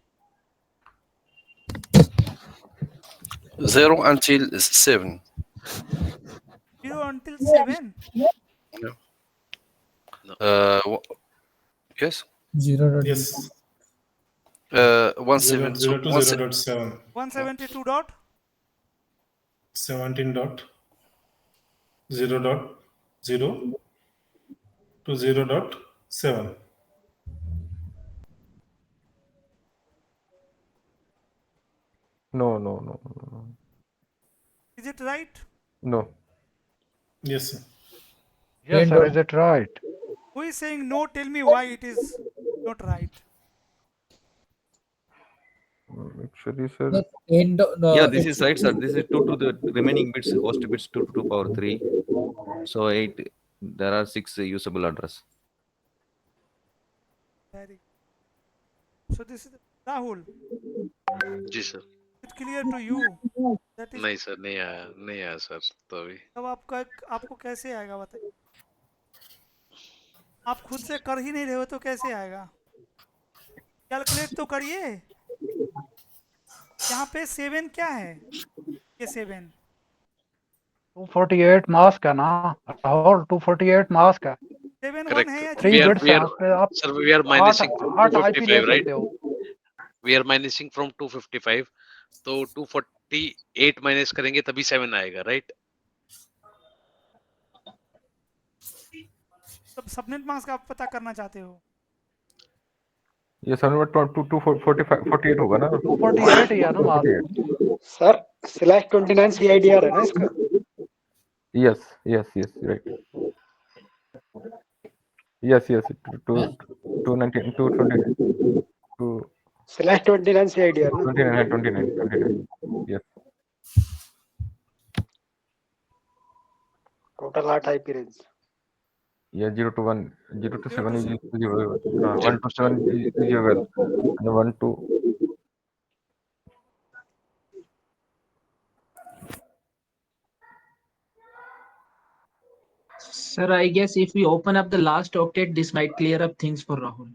0 until 7. 0 until 7. No. Yes. 0. Yes. 17. 0 to 0.7. 172 dot 17.0.0 to 0.7. no, no, no, no, is it right? no. Yes, sir. Yes, sir. Is it right? Who is saying no? Tell me why it is not right. Actually, sir. The end. Yeah, this is right, sir. This is 2 to the remaining bits, host bits 2 to power 3. So 8, there are 6 usable address. Very. So this is Rahul. जी sir. It's clear to you. That is. नहीं sir, नहीं आया sir तो अभी. तब आपको कैसे आएगा बताइए. आप खुद से कर ही नहीं रहे हो तो कैसे आएगा. कैलकुलेट तो करिए. यहाँ पे 7 क्या है. ये 7. 248 मास्क है ना राहुल. 248 मास्क है. 7 1 Correct. है या 3 We are बिट्स है. उस पे आप sir, we are minusing from 8 IP ले 255, right? सकते हो. We are minusing from 255. तो 248 minus करेंगे तभी 7 आएगा, right? तब सबनेट मास्क आप पता करना चाहते हो. ये 7.2 होगा ना. 248 ही है ना मास्क. सर /29 CIDR है ना इसका. Yes, right. Yes, 219, 229, /29 CIDR ना. 29. Yes. Total 8 IP range. Yeah, 0 to 1, 0 to 7 is 0, 1 0 to 7 is 0, and 1 to. Sir, I guess if we open up the last octet, this might clear up things for Rahul.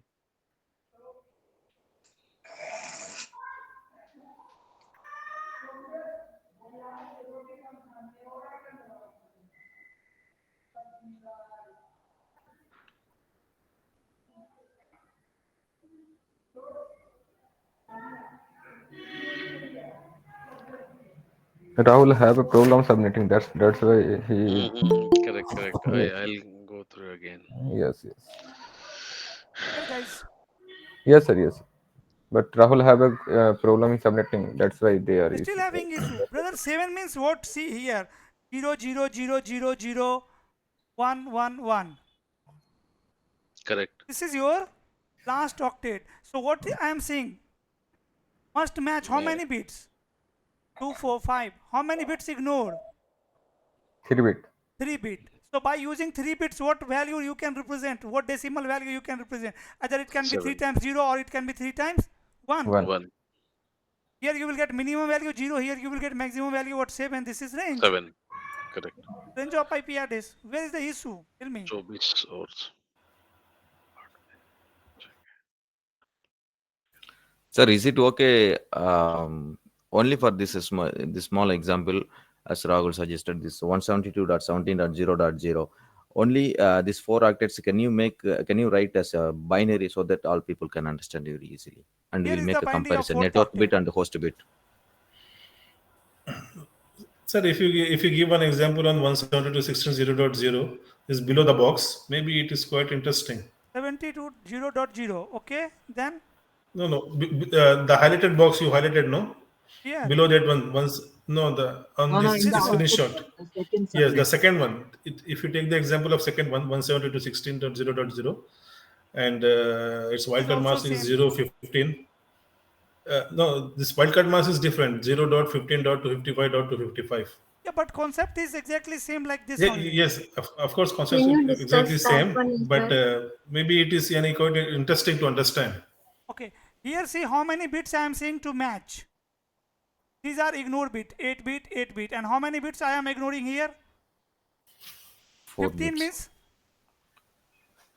Rahul have a problem submitting. That's why he. Correct. I'll go through again. Yes. Here guys. Yes, sir. But Rahul have a problem in submitting. That's why they are. Still having issue. Brother, 7 means what? See here. 0 0 0 0 0 1 1 1. Correct. This is your last octet. So what I am saying must match how many bits? 2 4 5. How many bits ignored? 3 bit. 3 bit. So by using 3 bits, what value you can represent? What decimal value you can represent? Either it can be 3 times 0 or it can be 3 times 1. 1. Here you will get minimum value 0. Here you will get maximum value what 7. This is range. 7. Correct. Range of IP address. Where is the issue? Tell me. 24 hours. Sir, is it okay only for this small example, as Rahul suggested, this 172.17.0.0? Only these 4 octets, can you write as a binary so that all people can understand very easily? And Here we'll is make the a binary of comparison, 4th network octet. bit and host bit. Sir, if you give an example on 172.16.0.0 is below the box, maybe it is quite interesting. 72.0.0. Okay, then No, the highlighted box you highlighted, no? here. Below that one, once no, the on No, this in the screenshot. the second Yes, the subnet. second one. If you take the example of second one, 172.16.0.0, and its wildcard also mask is same. 0.15. No, this wildcard mask is different. 0.15.255.255. Yeah, but concept is exactly same like this Yeah, only. yes, of course, concept Can is you exactly discuss that same, one as but well? maybe it is quite interesting to understand. Okay, here see how many bits I am saying to match. These are ignore bit, 8 bit, 8 bit. And how many bits I am ignoring here? 4 15 bits. means?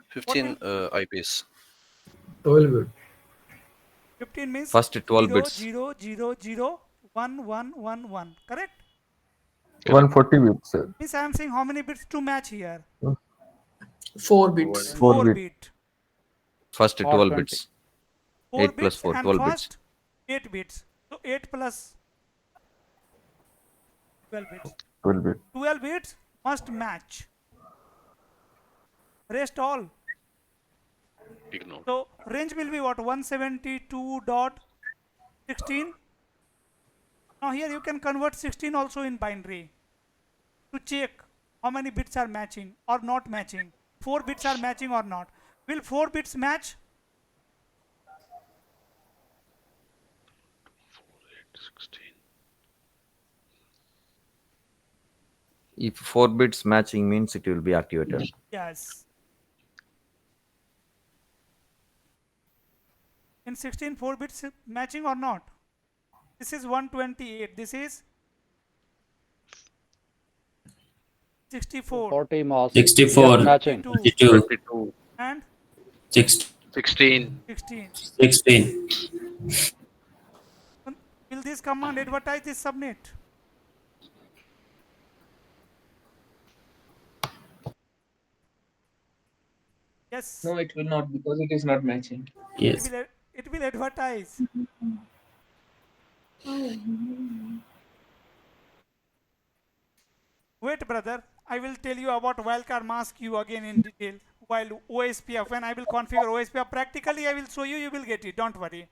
15 IPs. 12 bit. 15 means First 12 0, bits. 0, 0, 0, 1, 1, 1, 1. Correct? 140 bits, sir. Means I am saying how many bits to match here? 4 bits. 4 bit. bit. First Or 12 20. bits. 4 8 plus bits 4, and 12 bits. first 8 bits. So 8 plus 12 bits. 12 bit. 12 bits must match. Rest all. Ignore. So range will be what? 172.16. Now here you can convert 16 also in binary to check how many bits are matching or not matching. 4 bits are matching or not. Will 4 bits match? 16. If 4 bits matching means it will be activated. Yes. In 16, 4 bits matching or not? This is 128. This is 64. 40 mask. 64, Yes, matching. 32. 32. And 16. 16. 16. Will this command advertise this subnet? Yes. No, it will not because it is not matching. Yes. It will advertise. Wait, brother. I will tell you about wildcard mask you again in detail. While OSPF, when I will configure OSPF practically, I will show you. You will get it. Don't worry.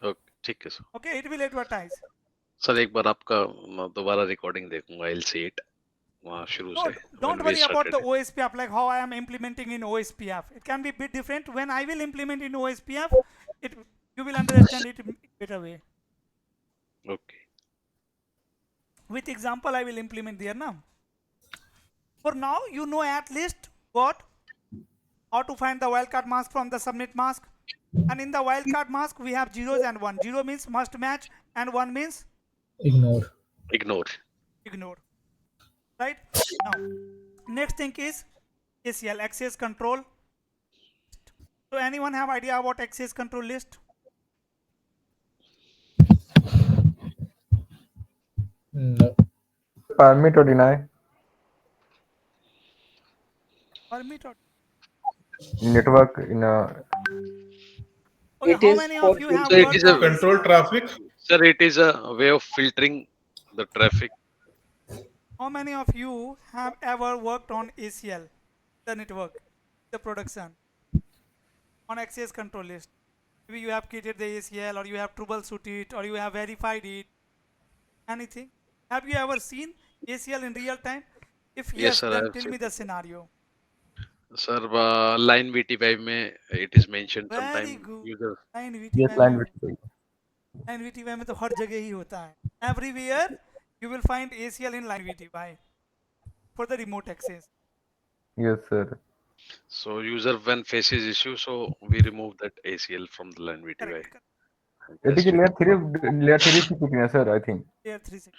Okay, ठीक है sir. Okay, it will advertise. Sir एक बार आपका दोबारा recording देखूंगा. I'll see it. वहाँ शुरू No, से. don't When we worry about the started. OSPF, like how I am implementing in OSPF. It can be a bit different. When I will implement in OSPF, you will understand it in better way. Okay. With example, I will implement there now. For now, you know at least what? How to find the wildcard mask from the subnet mask. And in the wildcard mask, we have zeros and 1. 0 means must match and 1 means Ignore. Ignore. ignore. Right? Now, next thing is ACL, access control. So anyone have idea about access control list? No. Permit or deny? Permit or Network in a. okay, It how is many for of you have So it filtering. is worked a on Control ACL? traffic. sir. It is a way of filtering the traffic. How many of you have ever worked on ACL, the network, the production, on access control list? Maybe you have created the ACL or you have troubleshoot it or you have verified it. Anything? Have you ever seen ACL in real time? If Yes, yes, sir. I then have tell seen. me the scenario. Sir, line VT5 में it is mentioned Very sometime good. user. Line Yes, VTY line में with. line VTY में तो हर जगह ही होता है. Everywhere you will find ACL in line VTY for the remote access. Yes, sir. So user when faces issue, so we remove that ACL from the line VTY. Correct. It is layer 3 security, sir, I think. Layer 3 security.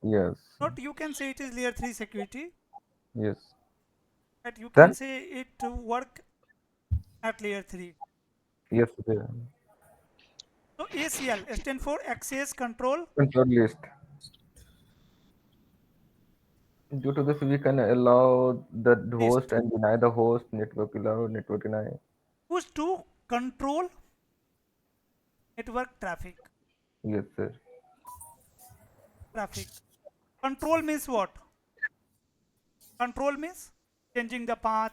Yes. Not you can say it is layer 3 security, Yes. but you Then? can say it to work at layer 3. Yes, sir. So ACL stand for access control. Control list. Due to this, we can allow the host and deny the host, network allow, network deny. Used to control network traffic. Yes, sir. Traffic. Control means what? Control means changing the path,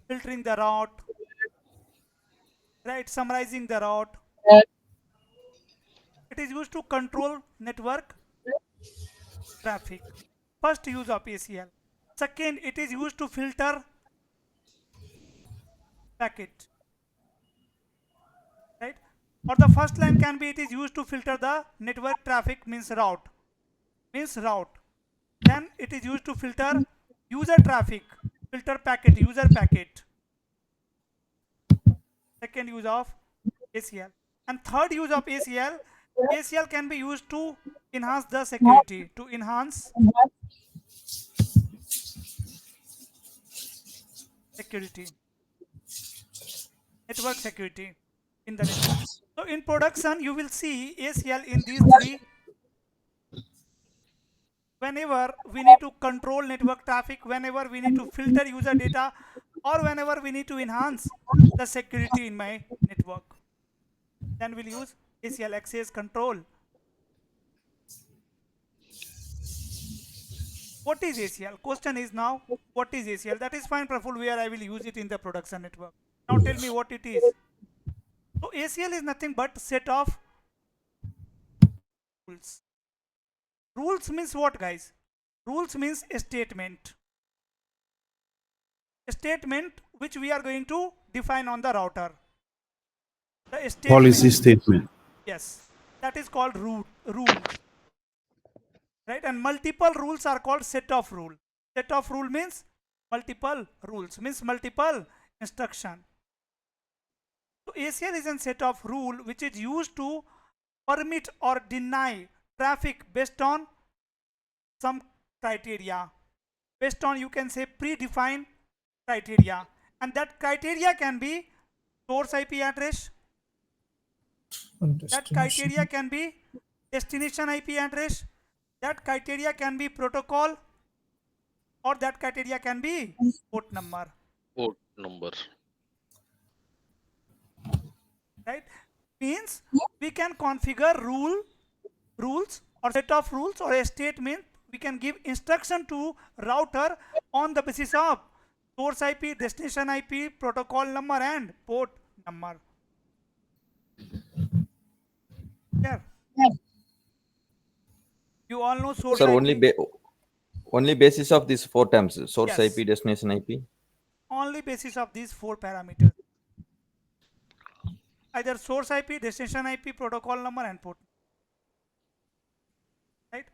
filtering the route, right? Summarizing the route. It is used to control network traffic. First use of ACL. Second, it is used to filter packet, right? Or the first line can be it is used to filter the network traffic means route. Then it is used to filter user traffic, filter packet, user packet. Second use of ACL. And third use of ACL, ACL can be used to enhance the security, to enhance security, network security in the network. So in production, you will see ACL in these three. Whenever we need to control network traffic, whenever we need to filter user data, or whenever we need to enhance the security in my network, then we'll use ACL, access control. What is ACL? Question is now, what is ACL? That is fine, Praful, where I will use it in the production network. Now tell me what it is. So ACL is nothing but set of rules. Rules means what, guys? Rules means a statement. A statement which we are going to define on the router. The statement. Policy statement. Yes, that is called rule. Right, and multiple rules are called set of rule. Set of rule means multiple rules, means multiple instruction. So ACL is a set of rule which is used to permit or deny traffic based on some criteria, based on, you can say, predefined criteria, and that criteria can be source IP address, that criteria can be destination IP address, that criteria can be protocol, or that criteria can be port number. Port number. Right? Means we can configure rules or set of rules or a statement. We can give instruction to router on the basis of source IP, destination IP, protocol number, and port number. Yeah. You all know source Sir, IP. only basis of these 4 terms: source Yes. IP, destination IP. Only basis of these 4 parameters. Either source IP, destination IP, protocol number, and port. Right?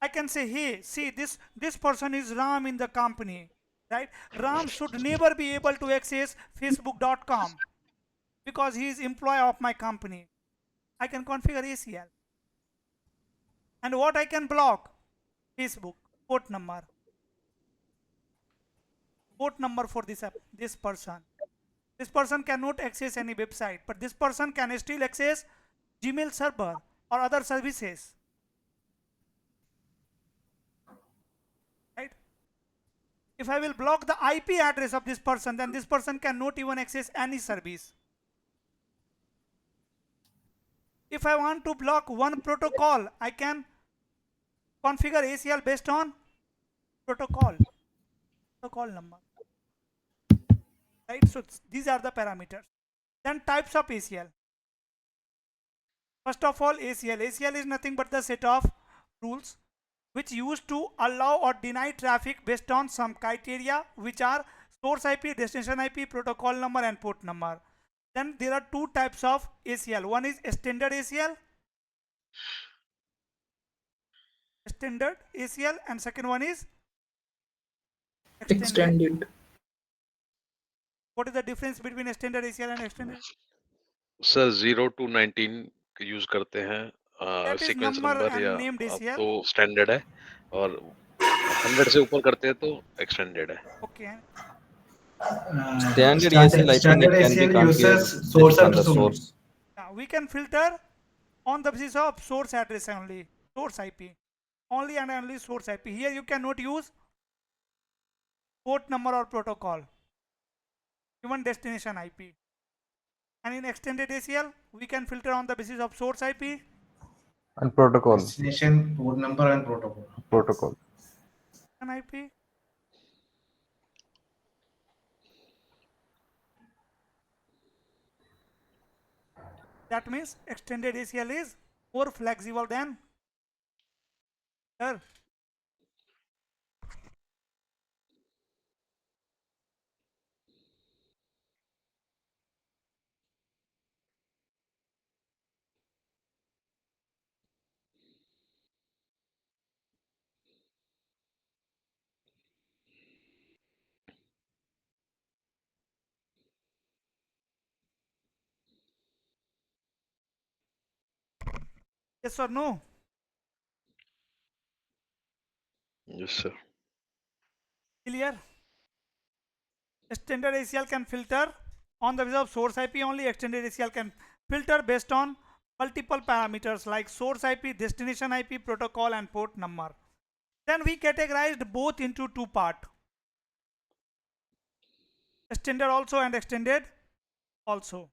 I can say, hey, see, this person is Ram in the company. Right? Ram should never be able to access facebook.com because he is employee of my company. I can configure ACL. And what I can block? Facebook, port number. Port number for this person. This person cannot access any website, but this person can still access Gmail server or other services. Right? If I will block the IP address of this person, then this person cannot even access any service. If I want to block one protocol, I can configure ACL based on protocol number. Right? So these are the parameters. Then types of ACL. First of all, ACL. ACL is nothing but the set of rules which used to allow or deny traffic based on some criteria which are source IP, destination IP, protocol number, and port number. Then there are 2 types of ACL. One is standard ACL, and second one is extended. What is the difference between standard ACL and extended? Sir 0 to 19 use करते हैं That is sequence number number या and named अब ACL. तो standard है और 100 से ऊपर करते हैं तो एक्सटेंडेड है Okay. Standard ACL, I think Standard it can be ACL configured uses based source on the address only. source. Now we can filter on the basis of source address only, source IP. Only and only source IP. Here you cannot use port number or protocol, even destination IP. And in extended ACL, we can filter on the basis of source IP And protocol. Destination, port number, and protocol. Protocol. and IP. That means extended ACL is more flexible than here. Yes or no? Yes sir Clear? Extended ACL can filter on the basis of source IP only. Extended ACL can filter based on multiple parameters like source IP, destination IP, protocol, and port number. Then we categorized both into two parts. Extended also and extended also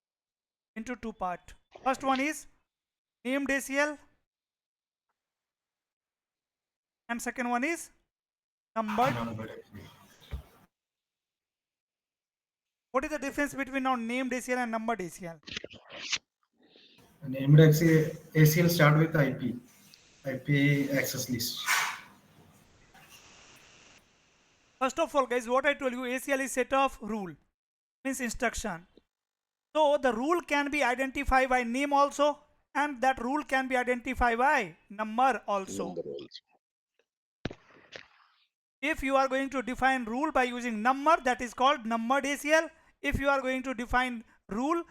into two parts. First one is named ACL and second one is numbered. What is the difference between our named ACL and numbered ACL? Named ACL start with IP access list. First of all, guys, what I told you, ACL is set of rule, means instruction. So the rule can be identified by name also, and that rule can be identified by number also. If you are going to define rule by using number, that is called numbered ACL. If you are going to define rule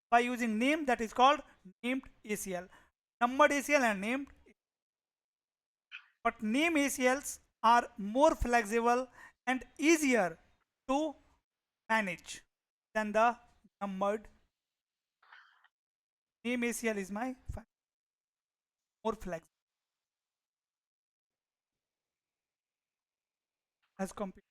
by using name, that is called named ACL. Numbered ACL and named. But name ACLs are more flexible and easier to manage than the numbered. Name ACL is my more flexible as compared.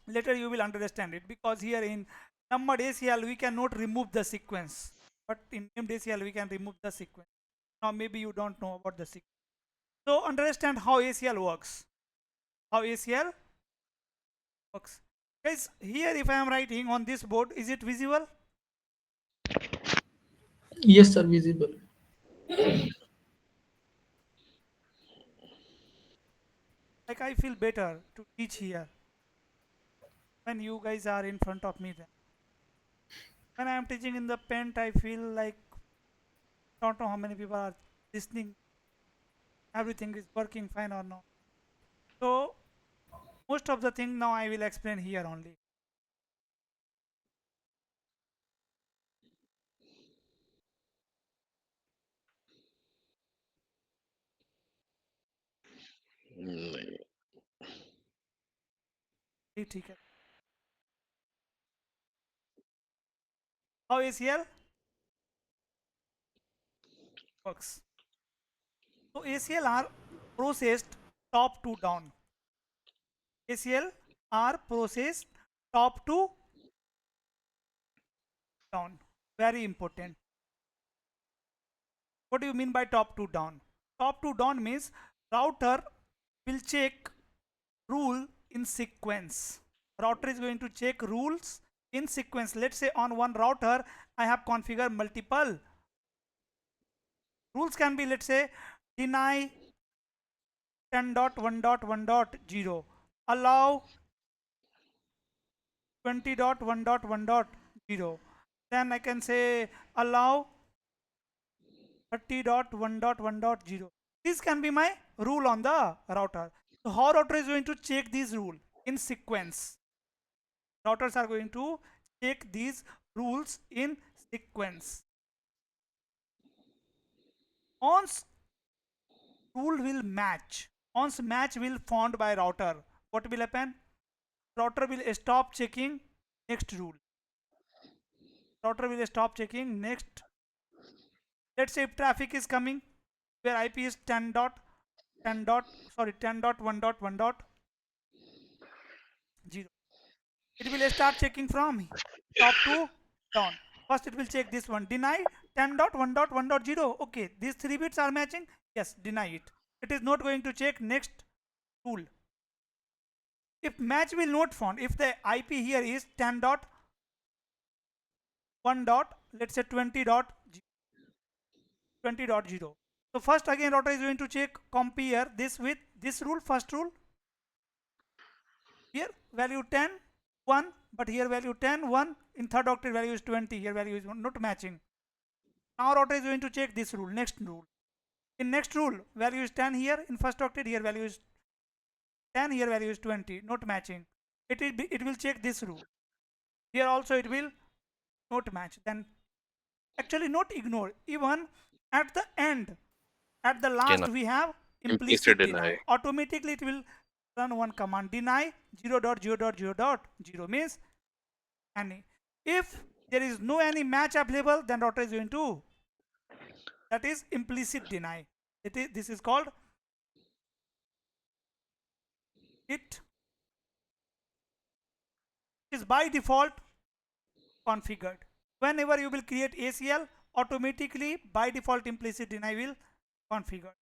Later you will understand it, because here in numbered ACL we cannot remove the sequence, but in named ACL we can remove the sequence. Now maybe you don't know about the sequence. So understand how ACL works. How ACL works. Guys, here if I am writing on this board, is it visible? Yes, sir, visible. Like I feel better to teach here when you guys are in front of me then. When I am teaching in the pen, I feel like don't know how many people are listening. Everything is working fine or not. So most of the thing now I will explain here only. ठीक है. How ACL works. So ACL are processed top to down. ACL are processed top to down. Very important. What do you mean by top to down? Top to down means router will check rule in sequence. Router is going to check rules in sequence. Let's say on one router I have configured multiple rules. Can be, let's say, deny 10.1.1.0, allow 20.1.1.0. Then I can say allow 30.1.1.0. This can be my rule on the router. So how router is going to check this rule? in sequence. Routers are going to check these rules in sequence. Once rule will match, once match will found by router, what will happen? Router will stop checking next rule. Router will stop checking next. Let's say if traffic is coming where IP is 10 dot 10 dot sorry 10.1.1.0. It will start checking from top to down. First it will check this one, deny 10.1.1.0. Okay, these 3 bits are matching. Yes, deny it. It is not going to check next rule. If match will not found, if the IP here is 10.1 dot, let's say 20.0. So first again router is going to check, compare this with this rule, first rule. Here value 10, 1, but here value 10, 1. In third octet value is 20, here value is not matching. Now router is going to check this rule, next rule. In next rule, value is 10 here, in first octet here value is 10, here value is 20, not matching. It will check this rule. Here also it will not match. Then actually not ignore, even at the end, at the last we have implicit deny. Automatically it will run one command, deny 0.0.0.0 means any. If there is no any match available, then router is going to, that is implicit deny. This is called it is by default configured. Whenever you will create ACL, automatically by default implicit deny will configure,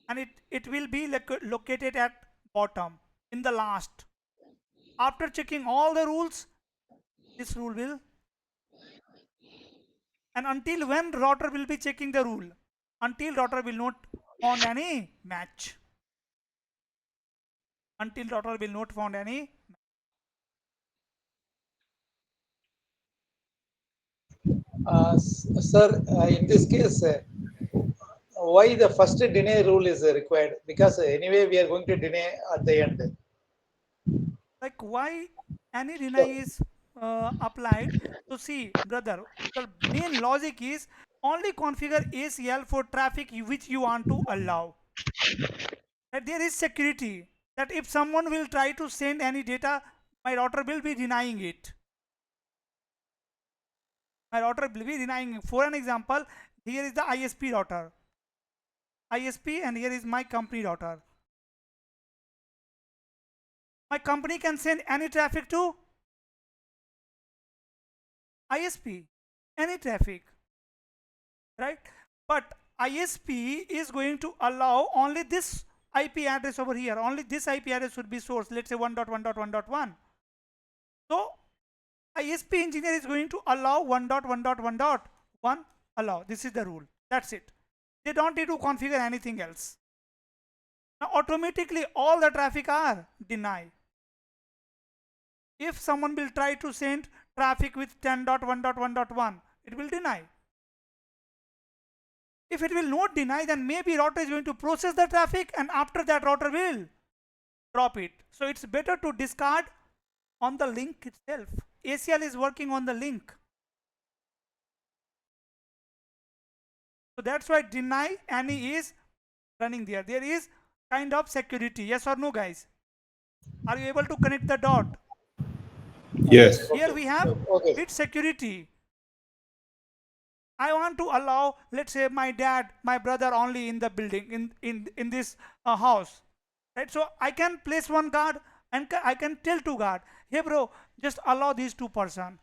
and it will be located at bottom in the last. After checking all the rules, this rule will, and until when router will be checking the rule, until router will not found any match, until router will not found any. Sir, in this case, why the first deny rule is required? Because anyway we are going to deny at the end. Like why any deny is applied? So see brother, the main logic is only configure ACL for traffic which you want to allow. That there is security, that if someone will try to send any data, my router will be denying it. My router will be denying it. For an example, here is the ISP router. ISP, and here is my company router. My company can send any traffic to ISP, any traffic, right? But ISP is going to allow only this IP address over here. Only this IP address should be source. Let's say 1.1.1.1. So ISP engineer is going to allow 1.1.1.1 allow. This is the rule. That's it. They don't need to configure anything else. Now automatically all the traffic are denied. If someone will try to send traffic with 10.1.1.1, it will deny. If it will not deny, then maybe router is going to process the traffic, and after that router will drop it. So it's better to discard on the link itself. ACL is working on the link. So that's why deny any is running there. There is kind of security. Yes or no, guys? Are you able to connect the dot? Yes. Here we have bit security. I want to allow, let's say, my dad, my brother only in the building, in this house, right? So I can place one guard, and I can tell to guard, hey bro, just allow these 2%.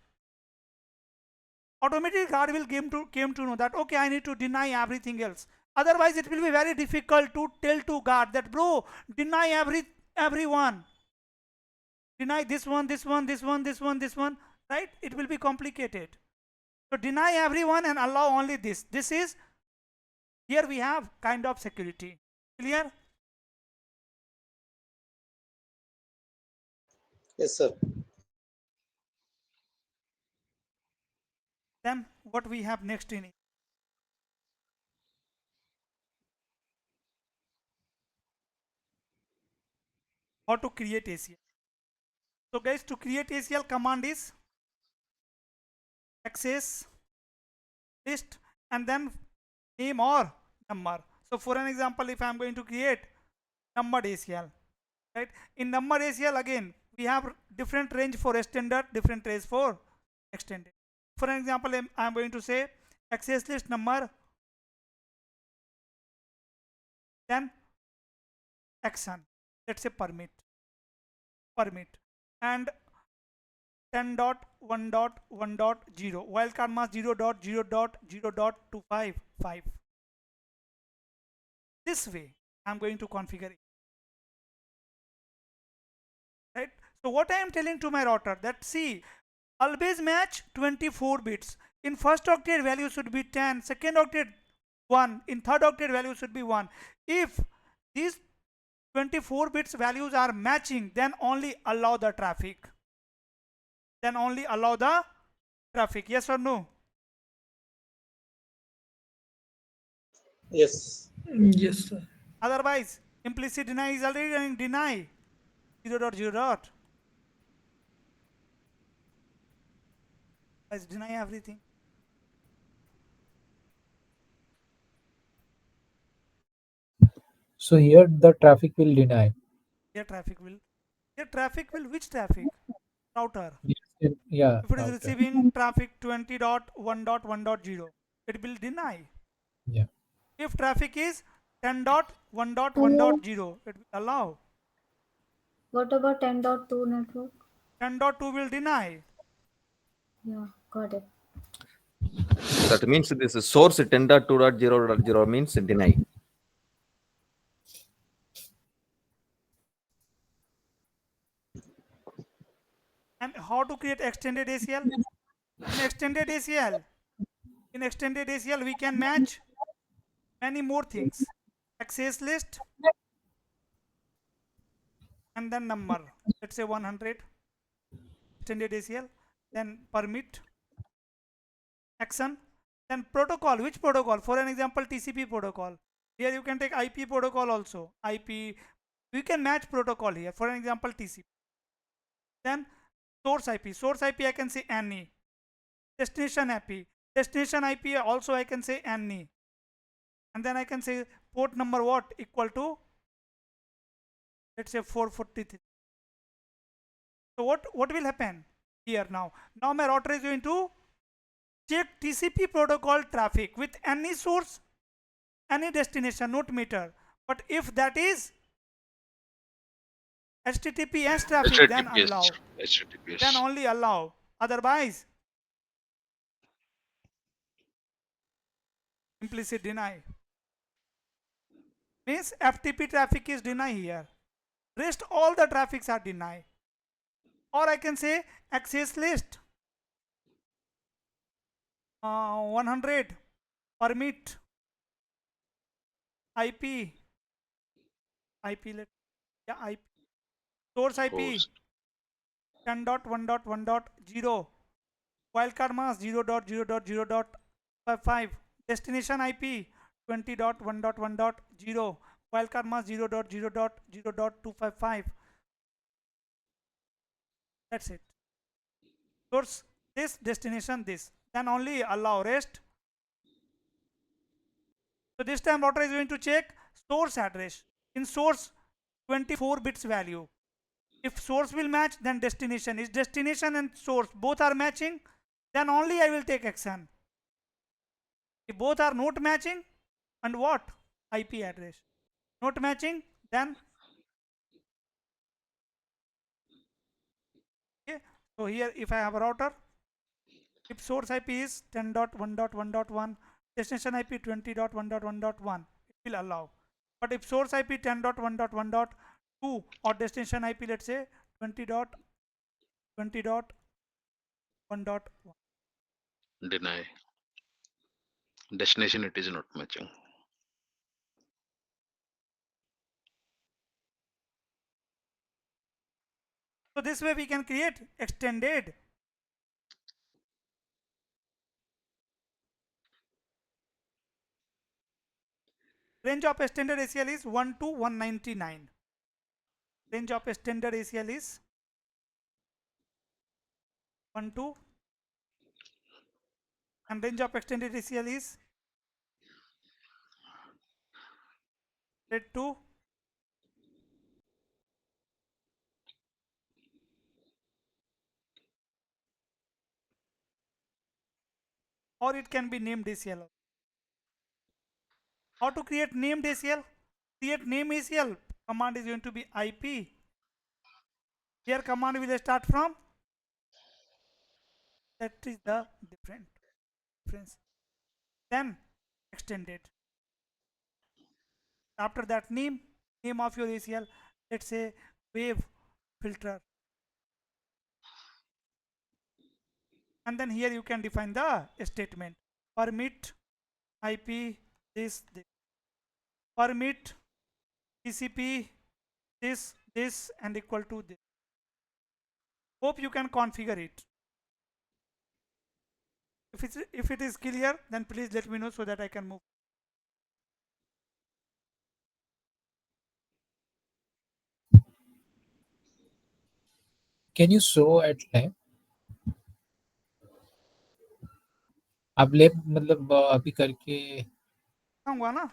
Automatically guard will came to know that okay, I need to deny everything else. Otherwise it will be very difficult to tell to guard that bro, deny everyone. Deny this one, this one, this one, this one, this one, right? It will be complicated. So deny everyone and allow only this. This is, here we have kind of security. Clear? Yes, sir. Then what we have next in it? How to create ACL. So guys, to create ACL, command is access list and then name or number. So for an example, if I am going to create numbered ACL, right? In numbered ACL again, we have different range for extended, different range for extended. For an example, I am going to say access list number, then action. Let's say permit, and 10.1.1.0 wildcard mask 0.0.0.255. This way I'm going to configure it, right? So what I am telling to my router, that see, always match 24 bits. In first octet value should be 10, second octet 1, in third octet value should be 1. If these 24 bits values are matching, then only allow the traffic. Yes or no? Yes. Yes, sir. Otherwise, implicit deny is already running deny 0.0. Let's deny everything. So here the traffic will deny. Here traffic will which traffic? Router. Yeah. If it is Router. receiving traffic 20.1.1.0, it will deny. Yeah. If traffic is 10.1.1.0, it will allow. What about 10.2 network? 10.2 will deny. Yeah, got it. That means this is source 10.2.0.0 means deny. And how to create extended ACL? In extended ACL, we can match many more things. Access list and then number. Let's say 100. Extended ACL. Then permit. Action. Then protocol. Which protocol? For an example, TCP protocol. Here you can take IP protocol also. IP. We can match protocol here. For an example, TCP. Then source IP. Source IP I can say any. Destination IP. Destination IP also I can say any. And then I can say port number what? Equal to, let's say 443. So what will happen here now? Now my router is going to check TCP protocol traffic with any source, any destination, not meter. But if that is HTTPS traffic, then allow. HTTPS. Then only allow. Otherwise, implicit deny. Means FTP traffic is deny here. Rest all the traffics are deny. Or I can say access list 100 permit IP yeah, IP source IP 10.1.1.0 wildcard mask 0.0.0.55 destination IP 20.1.1.0 wildcard mask 0.0.0.255. That's it. Source this, destination this, then only allow rest. So this time router is going to check source address. In source 24 bits value. If source will match, then destination. Is destination and source both are matching, then only I will take action. If both are not matching, and what? IP address. Not matching, then okay. So here if I have a router, if source IP is 10.1.1.1, destination IP 20.1.1.1, it will allow. But if source IP 10.1.1.2 or destination IP, let's say 20.20.1.1, Deny. Destination it is not matching. so this way we can create extended. Range of extended ACL is 1 to 199. Range of extended ACL is 1 2, and range of extended ACL is grade 2, or it can be named ACL. How to create named ACL? Create name ACL. Command is going to be IP. Here command will start from. That is the difference. Then extended. After that name of your ACL. Let's say wave filter. And then here you can define the statement. Permit IP this. Permit TCP this and equal to this. Hope you can configure it. If it is clear, then please let me know so that I can move. Can you show at lab? आप lab मतलब अभी करके हुआ ना,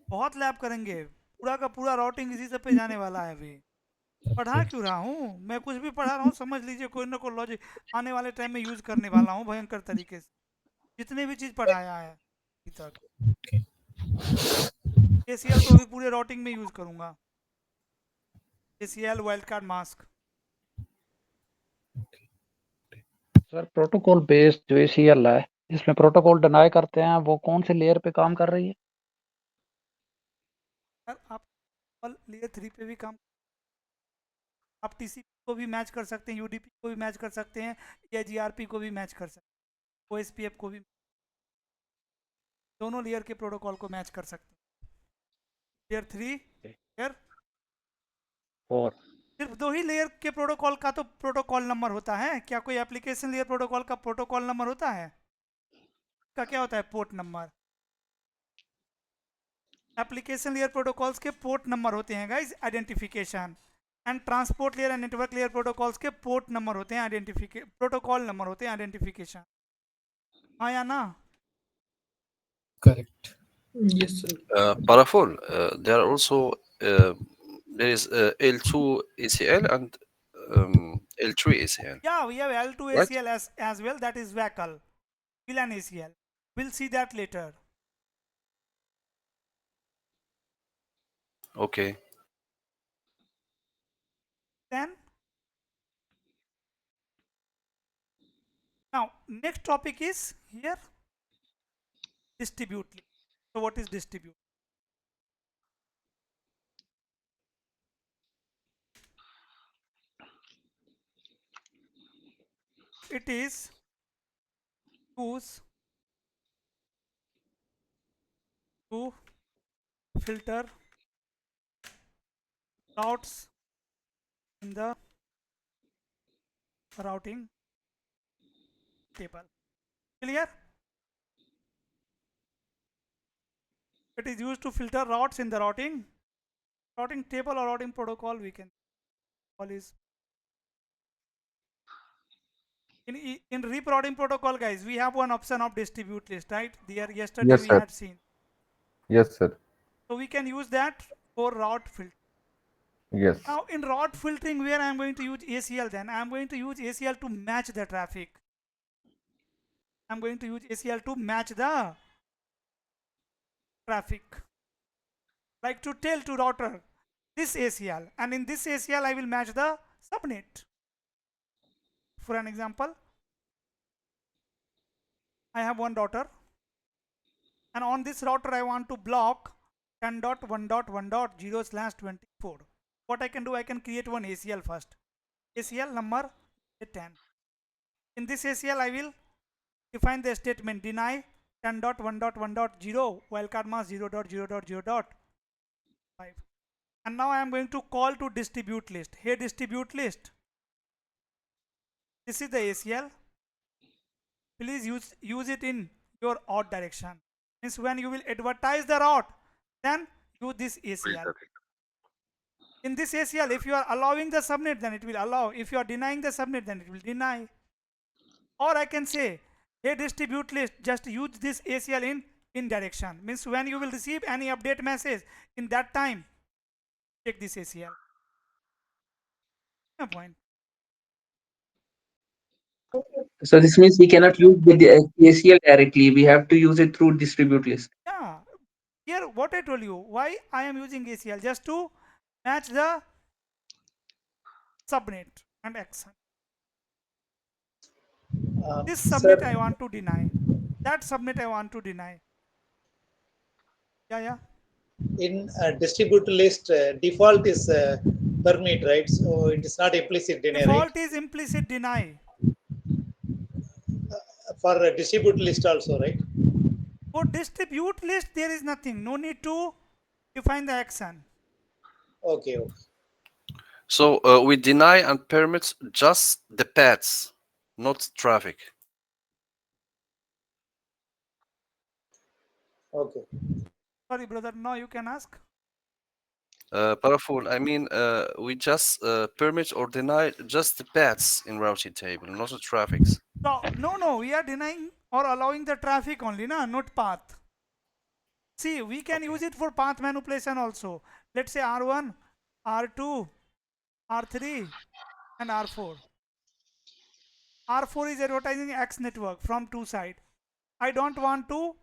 बहुत lab करेंगे, पूरा का पूरा राउटिंग इसी सब पे जाने वाला है अभी। पढ़ा क्यों रहा हूँ मैं, कुछ भी पढ़ा रहा हूँ समझ लीजिए कोई ना कोई लॉजिक आने वाले टाइम में यूज करने वाला हूँ भयंकर तरीके से, जितने भी चीज पढ़ाया है अभी तक। ACL तो अभी पूरे राउटिंग में यूज करूंगा, ACL wild card mask. Sir protocol based जो ACL है, इसमें प्रोटोकॉल डिनाई करते हैं, वो कौन से लेयर पे काम कर रही है? सर आप लेयर 3 पे भी काम, आप TCP को भी मैच कर सकते हैं, UDP को भी मैच कर सकते हैं, या GRP को भी मैच कर सकते हैं, OSPF को भी, दोनों लेयर के प्रोटोकॉल को मैच कर सकते हैं। लेयर 3, लेयर 4, सिर्फ 2 ही लेयर के प्रोटोकॉल का तो प्रोटोकॉल नंबर होता है क्या? कोई एप्लीकेशन लेयर प्रोटोकॉल का प्रोटोकॉल नंबर होता है? का क्या होता है? Port number. Application layer protocols के पोर्ट नंबर होते हैं guys, identification. And transport layer and network layer protocols के पोर्ट नंबर होते हैं, आइडेंटिफिकेशन, प्रोटोकॉल नंबर होते हैं, आइडेंटिफिकेशन। हाँ या ना? correct? Yes, sir. Parafol, there are also there is L2 ACL and L3 ACL. Yeah, we have L2 Right? ACL as well, that is vehicle. VLAN ACL. We'll see that later. Okay. Then, now next topic is here, distribute list. So what is distribute? It is used to filter routes in the routing table. Clear? It is used to filter routes in the routing table or routing protocol. We can call is in RIP routing protocol, guys. We have one option of distribute list, right? There yesterday Yes, we sir. had seen. Yes, sir. So we can use that for route filter. Yes. Now in route filtering, where I am going to use ACL, then I am going to use ACL to match the traffic. I am going to use ACL to match the traffic. Like to tell to router this ACL, and in this ACL I will match the subnet. For an example, I have one router, and on this router I want to block 10.1.1.0/24. What I can do, I can create one ACL first. ACL number 10. In this ACL I will define the statement deny 10.1.1.0 wildcard mask 0.0.0.5. And now I am going to call to distribute list. Here distribute list. This is the ACL. Please use it in your odd direction. Means when you will advertise the route, then use this ACL. In this ACL, if you are allowing the subnet, then it will allow. If you are denying the subnet, then it will deny. Or I can say, hey, distribute list, just use this ACL in direction. Means when you will receive any update message, in that time, check this ACL. No point. So this means we cannot use the ACL directly. We have to use it through distribute list. Yeah. Here, what I told you, why I am using ACL, just to match the subnet and action. This subnet Sir, I want to deny. That subnet I want to deny. Yeah. in distribute list, default is permit, right? So it is not implicit deny, right? Default is implicit deny. For distribute list also, right? For distribute list, there is nothing. No need to define the action. Okay. So we deny and permit just the paths, not traffic. Okay. Sorry, brother. Now you can ask. Powerful. I mean, we just permit or deny just the paths in routing table, not the traffics. No. We are denying or allowing the traffic only, not path. See, we can use it for path manipulation also. Let's say R1, R2, R3, and R4. R4 is advertising X network from two sides. I don't want to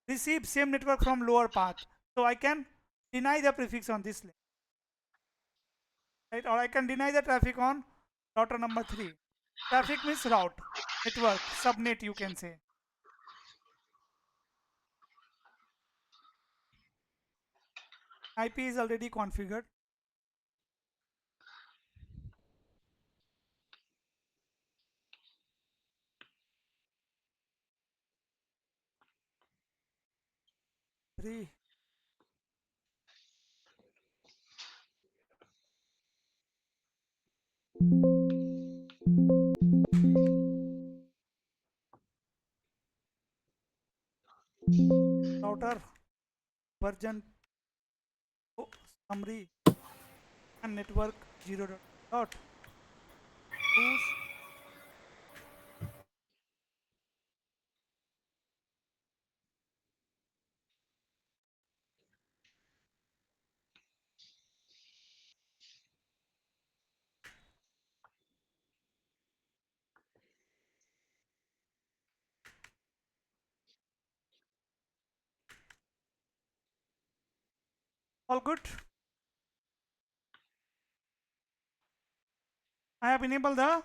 receive same network from lower path. So I can deny the prefix on this link. Right? Or I can deny the traffic on router number 3. Traffic means route, network, subnet you can say. IP is already configured. Three. Router version summary and network 0 dot use all good. I have enabled the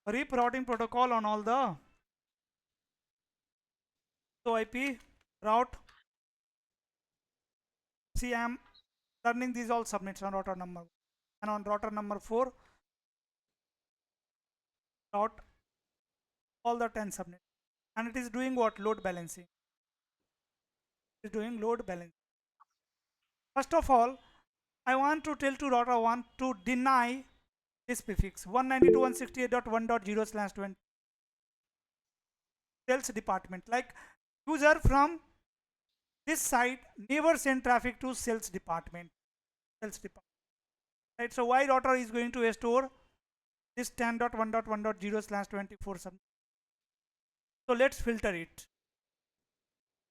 RIP routing protocol on all the so IP route. See, I am turning these all subnets on router number and on router number 4 route all the 10 subnets and it is doing what? Load balancing. It is doing load balancing. First of all, I want to tell to router 1 to deny this prefix 192.168.1.0/20 sales department. Like user from this site never send traffic to sales department. Right? So why router is going to store this 10.1.1.0/24 subnet. So let's filter it.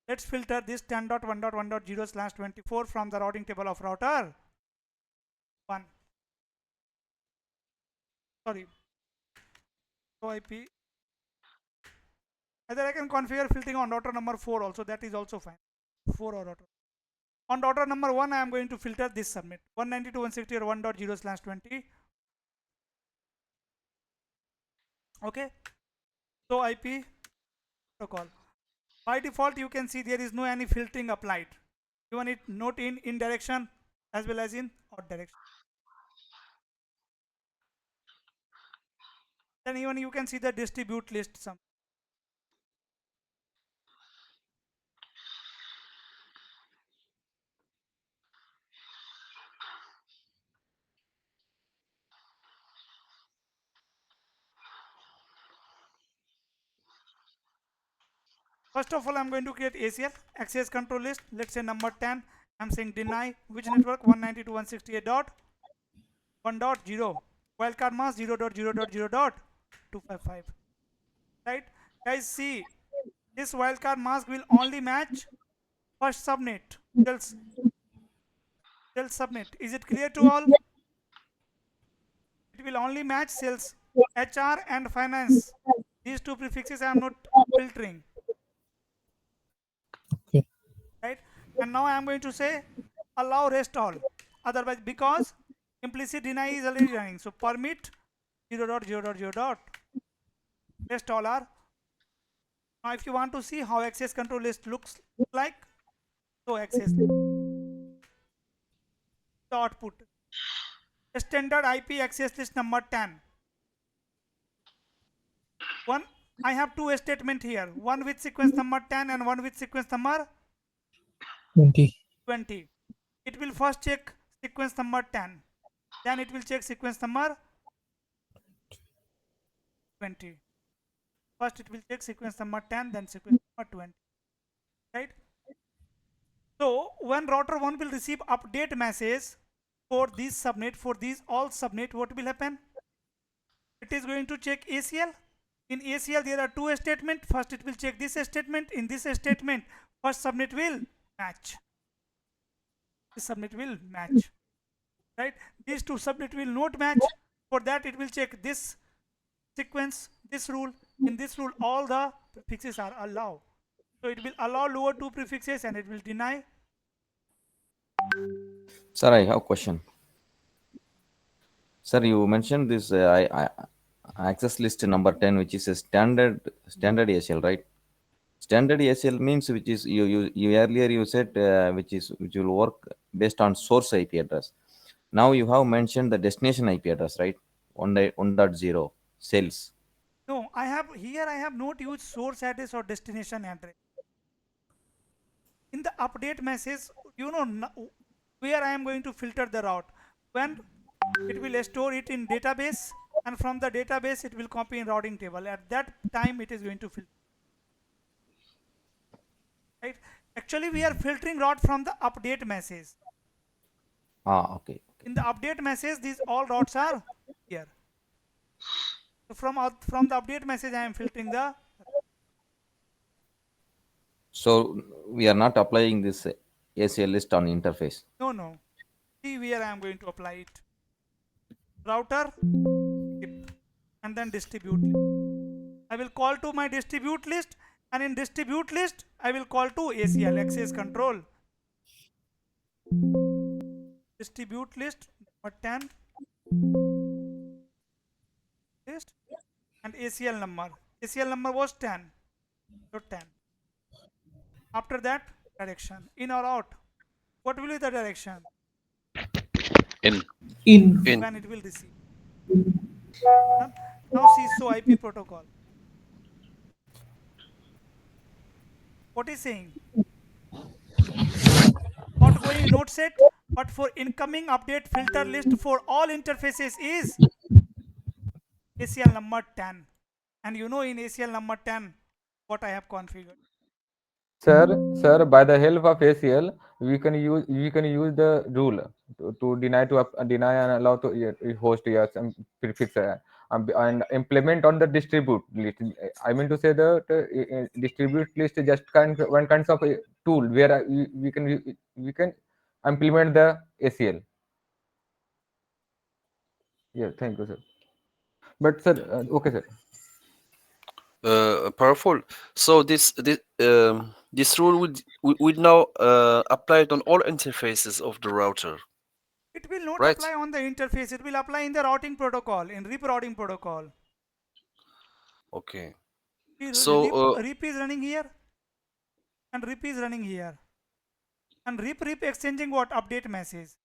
Let's filter this 10.1.1.0/24 from the routing table of router 1. Sorry. So IP. Either I can configure filtering on router number 4 also. That is also fine. 4 or router. On router number 1, I am going to filter this subnet 192.168.1.0/20. Okay. So IP protocol. By default, you can see there is no any filtering applied. Even it not in direction as well as in odd direction. Then even you can see the distribute list sum. First of all, I'm going to create ACL access control list. Let's say number 10. I'm saying deny which network 192.168. 1.0, wildcard mask 0.0.0.255. Right, guys, see, this wildcard mask will only match first subnet. Tells subnet. Is it clear to all? It will only match sales, HR and finance. These two prefixes I am not filtering. Okay. Right, and now I am going to say allow rest all. Otherwise, because implicit deny is already running, so permit 0.0.0. Rest all are. Now if you want to see how access control list looks like, so access the output. Standard IP access list number 10. One, I have two statements here, one with sequence number 10 and one with sequence number 20. It will first check sequence number 10, then it will check sequence number 20. First it will check sequence number 10, then sequence number 20. Right? So when router 1 will receive update message for this subnet, for these all subnet, what will happen? It is going to check ACL. In ACL there are two statements. First it will check this statement. In this statement, first subnet will match. This subnet will match. Right? These two subnet will not match. For that it will check this sequence, this rule. In this rule all the prefixes are allowed. So it will allow lower two prefixes and it will deny. Sir, I have a question. Sir, you mentioned this access list number 10, which is a standard ACL, right? Standard ACL means which is you earlier you said which will work based on source IP address. Now you have mentioned the destination IP address, right? 1.0 sales. No, I have not used source address or destination address. In the update message, where I am going to filter the route. When it will store it in database, and from the database it will copy in routing table. At that time it is going to filter. Right? Actually, we are filtering route from the update message. Okay. In the update message, these all routes are here. So from the update message, I am filtering the. So we are not applying this ACL list on interface. No. See where I am going to apply it. Router, and then distribute list. I will call to my distribute list, and in distribute list, I will call to ACL, access control. Distribute list number 10 list and ACL number. ACL number was 10. So 10. After that, direction in or out. What will be the direction? In. When it will receive. Now see, so IP protocol. What is saying? Outgoing not set, but for incoming update filter list for all interfaces is ACL number 10. And you know in ACL number 10 what I have configured. Sir, by the help of ACL, we can use the rule to deny and allow to host some prefix and implement on the distribute list. I mean to say that distribute list is just one kind of a tool where we can implement the ACL. Yeah, thank you, sir. But sir, okay, sir. Powerful. So this rule would now apply it on all interfaces of the router. It will not right? apply on the interface. It will apply in the routing protocol, in RIP routing protocol. Okay. So RIP is running here, and RIP is running here, and RIP exchanging what? Update message.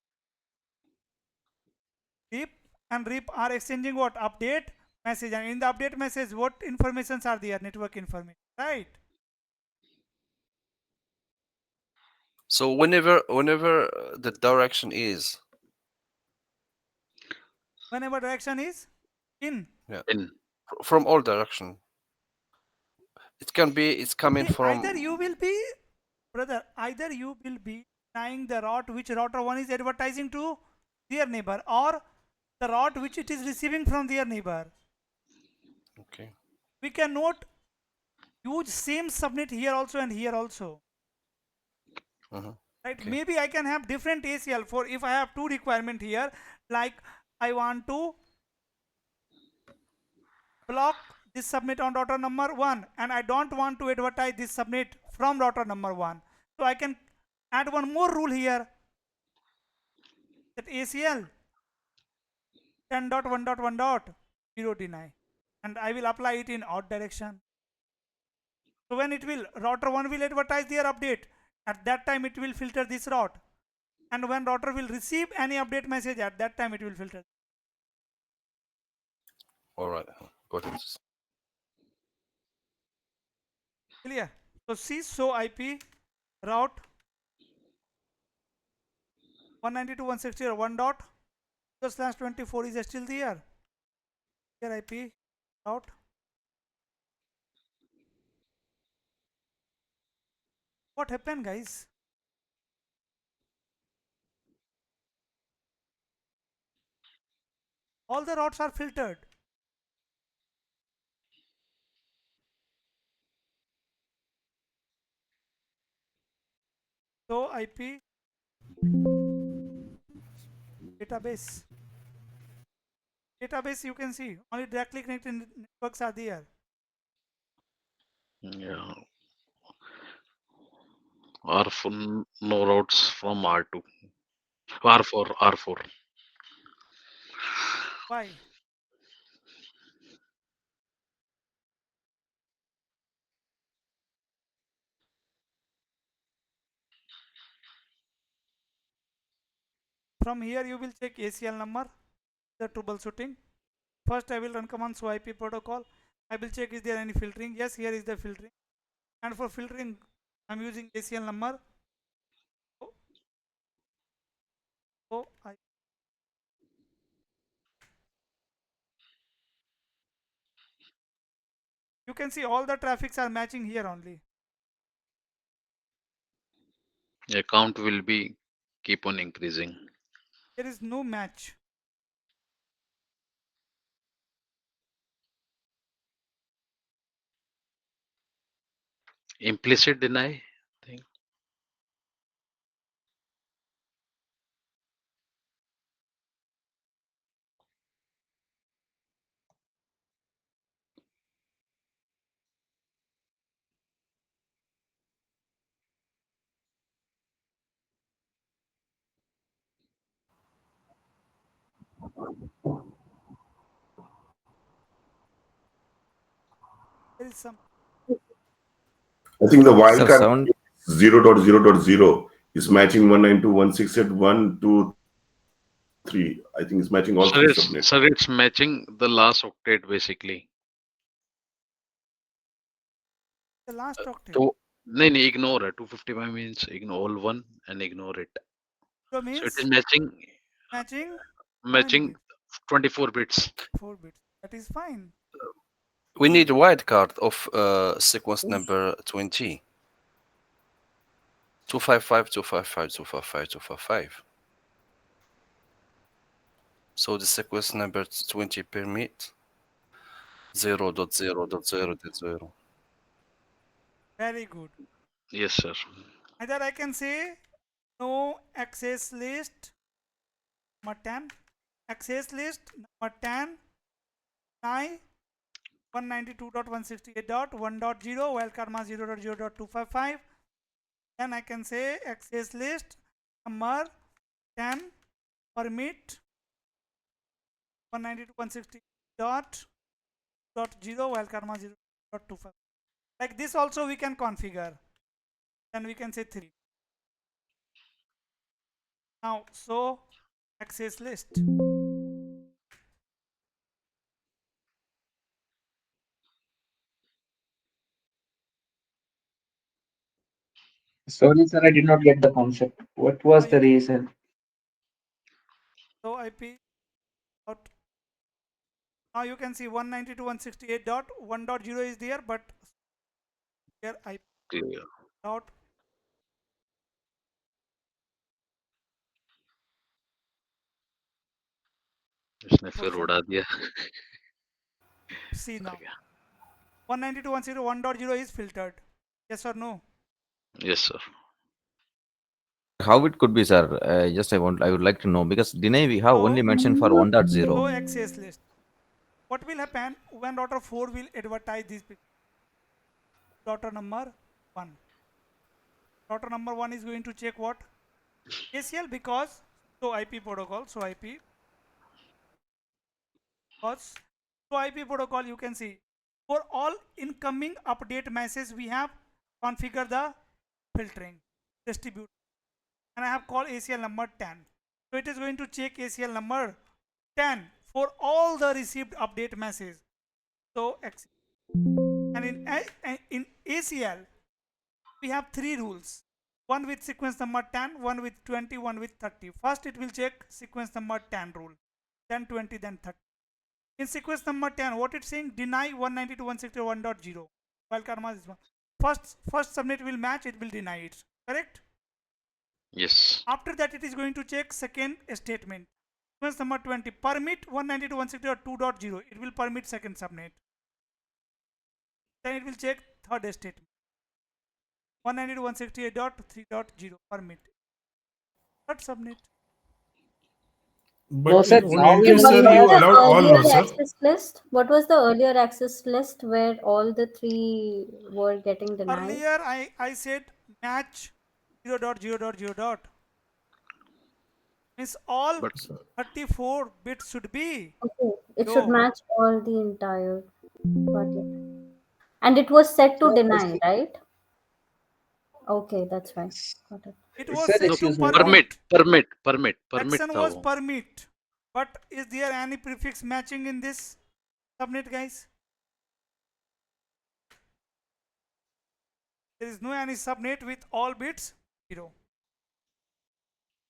RIP and RIP are exchanging what? Update message, and in the update message, what informations are there? Network information, right? So whenever the direction is. Whenever direction is in. Yeah. In. From all direction. It can be. It's coming from. Either you will be, brother. Either you will be denying the route which router 1 is advertising to their neighbor, or the route which it is receiving from their neighbor. Okay. We cannot use same subnet here also and here also. Right? Okay. Maybe I can have different ACL for if I have two requirement here, like I want to block this subnet on router number 1 and I don't want to advertise this subnet from router number 1. So I can add one more rule here, that ACL 10.1.1.0 deny, and I will apply it in odd direction. So when it will, router 1 will advertise their update, at that time it will filter this route, and when router will receive any update message, at that time it will filter. All right. Got it. Clear? So see, so IP route 192.168.1.0/24 is still there. Here IP route. What happened, guys? All the routes are filtered. So IP database. Database, you can see only directly connected networks are there. Yeah. R4, no routes from R2. R4, R4. Why? From here you will check ACL number, the troubleshooting. First I will run command show IP protocol. I will check is there any filtering. Yes, here is the filtering. And for filtering, I'm using ACL number. You can see all the traffics are matching here only. Account will be keep on increasing. There is no match. Implicit deny thing. There is some. I think the Sir, wildcard sound 0.0.0 is matching 192.168.123. I think it's matching all three subnets. Sir, it's matching the last octet basically. The last octet. So, no, ignore it. 255 means ignore all one and ignore it. So So it means is matching 24 bits. 4 bits. That is fine. We need a wildcard of sequence number 20. 255, 255, 255, 255. So the sequence number 20 permit 0.0.0.0. Very good. Yes, sir. Either I can say no access list number 10, access list number 10, 9, 192.168.1.0, wildcard mask 0.0.255. Then I can say access list number 10, permit 192.168.0, wildcard mask 0.25. Like this also we can configure. Then we can say 3. Now, so access list. Sorry, sir, I did not get the concept. What was the reason? So IP dot. Now you can see 192.168.1.0 is there, but here IP dot. इसने फिर उड़ा दिया। See now, 192.168.1.0 is filtered. Yes or no? Yes, sir. How it could be, sir? I would like to know, because deny we have only mentioned for 1.0. So access list. What will happen when router 4 will advertise this router number 1? Router number 1 is going to check what? ACL, because so IP protocol, so IP because so IP protocol, you can see for all incoming update message we have configured the filtering distribute, and I have called ACL number 10. So it is going to check ACL number 10 for all the received update message. So and in ACL we have three rules. One with sequence number 10, one with 20, one with 30. First it will check sequence number 10 rule, then 20, then 30. In sequence number 10, what it's saying, deny 192.168.1.0. Wildcard mask is one. First subnet will match, it will deny it. Correct? Yes. After that, it is going to check second statement. Sequence number 20, permit 192.168.2.0. It will permit second subnet. Then it will check third statement. 192.168.3.0 permit. Third subnet. But No, sir. in Now we Intel, What sir, only was you have the allowed all, no, earlier sir? access list? What was the earlier access list where all the three were getting denied? Earlier, I said match 0.0.0. Means all But 34 bits should be Okay, it should low. match all the entire. Got it. And it was set to sir, deny, right? Okay, that's fine. Got it. It was sir, set no, to excuse me. permit action था was वो. permit. But is there any prefix matching in this subnet, guys? There is no any subnet with all bits 0.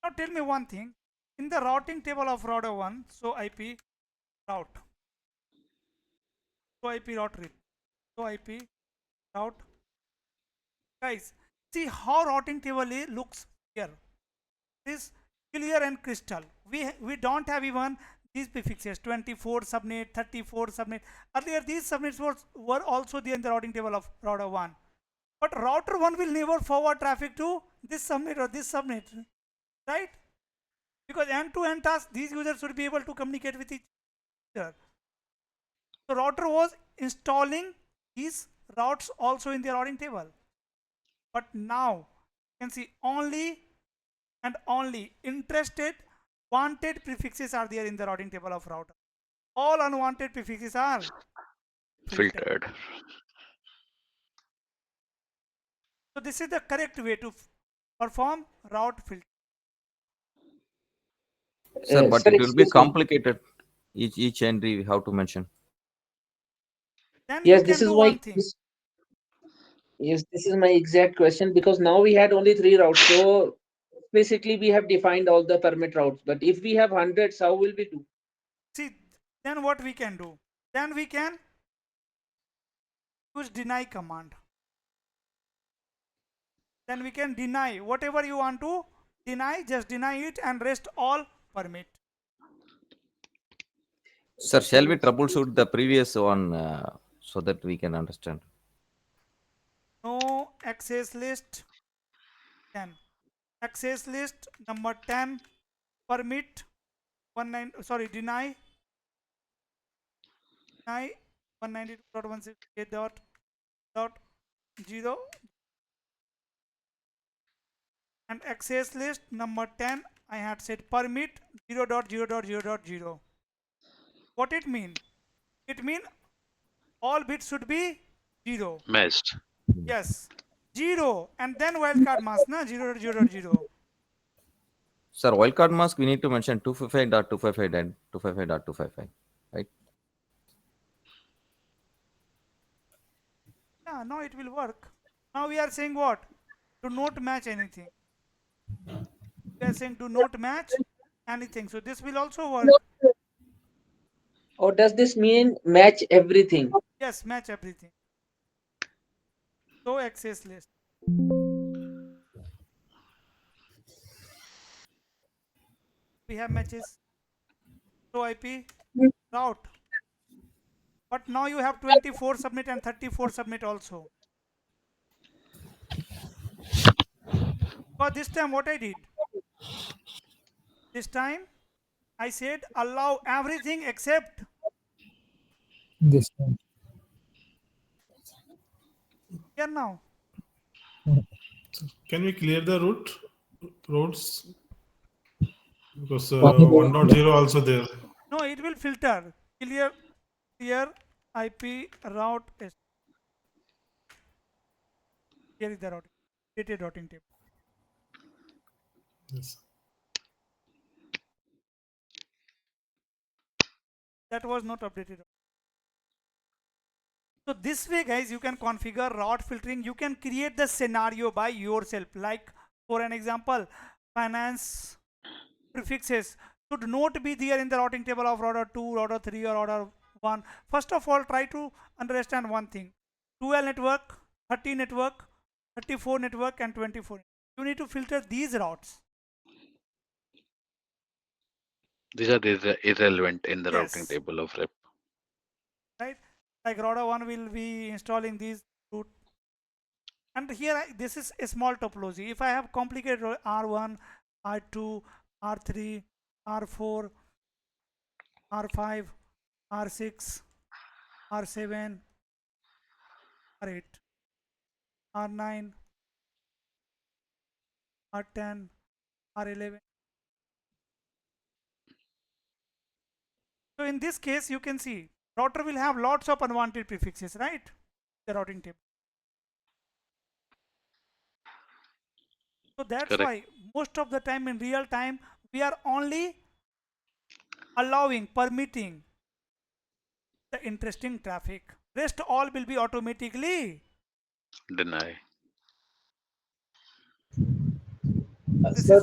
Now tell me one thing. In the routing table of router 1, so IP route, so IP route read, so IP route. Guys, see how routing table looks here. This clear and crystal. We don't have even these prefixes 24 subnet, 34 subnet. Earlier these subnets were also there in the routing table of router 1. But router 1 will never forward traffic to this subnet or this subnet, right? Because end-to-end task, these users should be able to communicate with each other. So router was installing these routes also in the routing table. But now you can see only and only interested wanted prefixes are there in the routing table of router. All unwanted prefixes are filtered. Filtered. So this is the correct way to perform route filter. Sir, but Sir, it will be excuse me. complicated. Each entry we have to mention. Then you Yes, this can is do my one thing. yes, this is my exact question, because now we had only three routes. So basically we have defined all the permit routes. But if we have hundreds, how will we do? See, then what we can do? Then we can use deny command. Then we can deny whatever you want to deny, just deny it, and rest all permit. Sir, shall we troubleshoot the previous one so that we can understand? No access list 10. Access list number 10 permit 19, sorry, deny 192.168.0 and access list number 10 I had said permit 0.0.0.0. What it mean? It mean all bits should be 0. Matched. Yes, 0 and then wildcard mask na 0.0.0. Sir, wildcard mask we need to mention 255.255.255.255, right? Yeah, now it will work. Now we are saying what? Do not match anything. We are saying do not match anything. So this will also work. Or does this mean match everything? Yes, match everything. So access list. We have matches. So IP route. But now you have 24 subnet and 34 subnet also. But this time what I did? This time I said allow everything except This one. here now. Can we clear the roads? Because One is 1.0 also there. No, it will filter. Clear IP route is here is the routing. Data routing table. Yes. That was not updated. So this way guys you can configure route filtering. You can create the scenario by yourself. Like for an example, finance prefixes should not be there in the routing table of router 2, router 3 or router 1. First of all try to understand one thing. 12 network, 30 network, 34 network and 24. You need to filter these routes. These are irrelevant in the routing Yes. table of rep. Right? Like router 1 will be installing these route. And here this is a small topology. If I have complicated R1, R2, R3, R4, R5, R6, R7, R8, R9, R10, R11. So in this case you can see router will have lots of unwanted prefixes, right? The routing table. So that's Correct. why most of the time in real time we are only allowing, permitting the interesting traffic. Rest all will be automatically Deny. this Sir,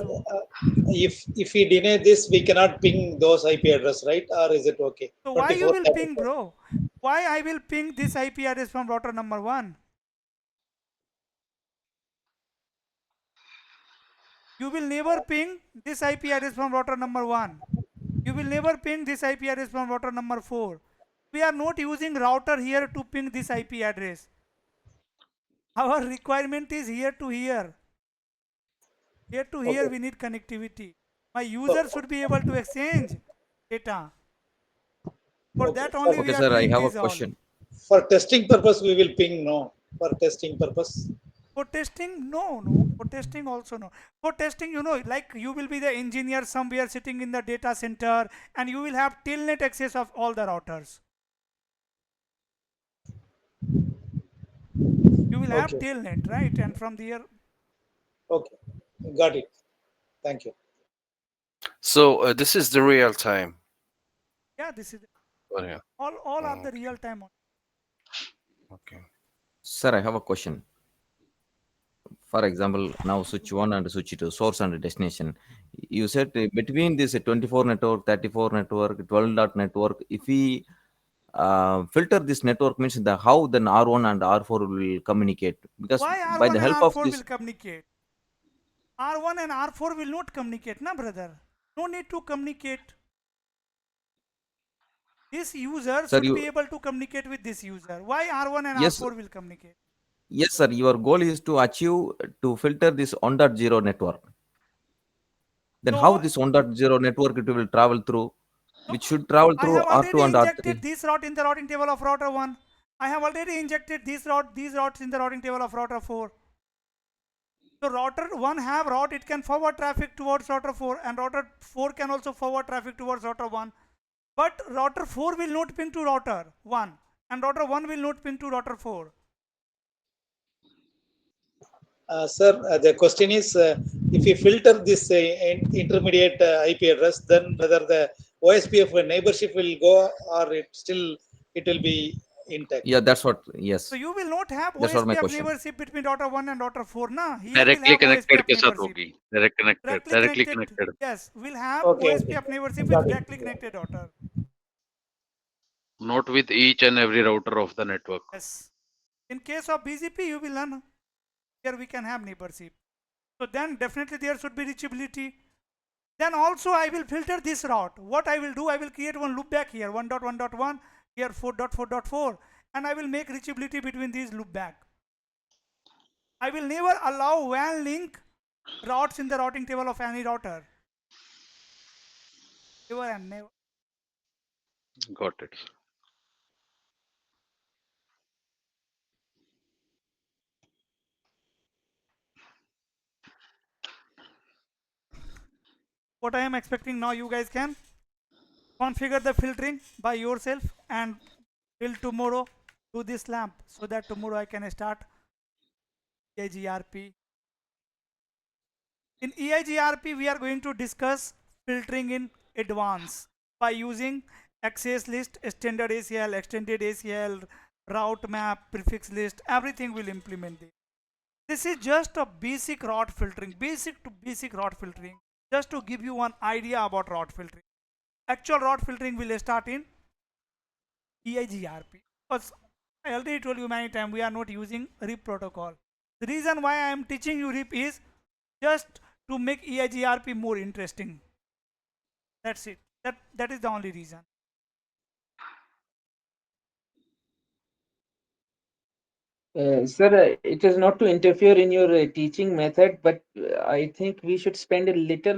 is if we deny this, we cannot ping those IP address, right? Or is it okay? so why you 24, will ping, bro? Why I will ping this IP address from router number 1? You will never ping this IP address from router number 1. You will never ping this IP address from router number 4. We are not using router here to ping this IP address. Our requirement is here to here. Here to here Okay. we need connectivity. My user should be able to exchange data. For Okay. that only we Okay, are sir, I doing have a this all. question. For testing purpose, we will ping no. For testing purpose. For testing, no. For testing also no. For testing, you know, like you will be the engineer somewhere sitting in the data center and you will have telnet access of all the routers. You will have Okay. telnet, right? And from there, Okay. Got it. Thank you. So this is the real time. yeah, this is Oh, yeah. all are the real time. Okay. Sir, I have a question. For example, now switch 1 and switch 2, source and destination. You said between this 24 network, 34 network, 12 dot network, if we filter this network, means the how then R1 and R4 will communicate, because Why by R1 the and help of R4 this, will communicate? R1 and R4 will not communicate, na brother. No need to communicate. This user sir, should you, be able to communicate with this user. Why R1 and yes, R4 will communicate? yes, sir, your goal is to achieve to filter this 1.0 network. Then how So, this 1.0 network it will travel through, so which should travel I through have R2 already and injected R3. this route in the routing table of router 1. I have already injected these routes in the routing table of router 4. So router 1 have route, it can forward traffic towards router 4 and router 4 can also forward traffic towards router 1. But router 4 will not ping to router 1 and router 1 will not ping to router 4. Sir, the question is, if you filter this intermediate IP address, then whether the OSPF neighborship will go or it will be intact. Yeah, that's what, So yes, you will not have that's what my OSPF question. neighborship between router 1 and router 4. Na? Here we'll Directly have connected OSPF के साथ neighborship. होगी. Directly Directly connected. connected. Yes, we'll have Okay. OSPF neighborship Got with it. directly connected router. Not with each and every router of the network. Yes. In case of BGP, you will learn here we can have neighborship. So then definitely there should be reachability. Then also I will filter this route. What I will do, I will create one loopback here, 1.1.1, here 4.4.4, and I will make reachability between these loopback. I will never allow WAN link routes in the routing table of any router. Never and never. Got it. What I am expecting now, you guys can configure the filtering by yourself and till tomorrow do this lamp so that tomorrow I can start EIGRP. In EIGRP, we are going to discuss filtering in advance by using access list, standard ACL, extended ACL, route map, prefix list, everything will implement this. This is just a basic route filtering, basic to basic route filtering, just to give you one idea about route filtering. Actual route filtering will start in EIGRP. Because I already told you many times we are not using RIP protocol. The reason why I am teaching you RIP is just to make EIGRP more interesting. That's it. That is the only reason. Sir, it is not to interfere in your teaching method, but I think we should spend a little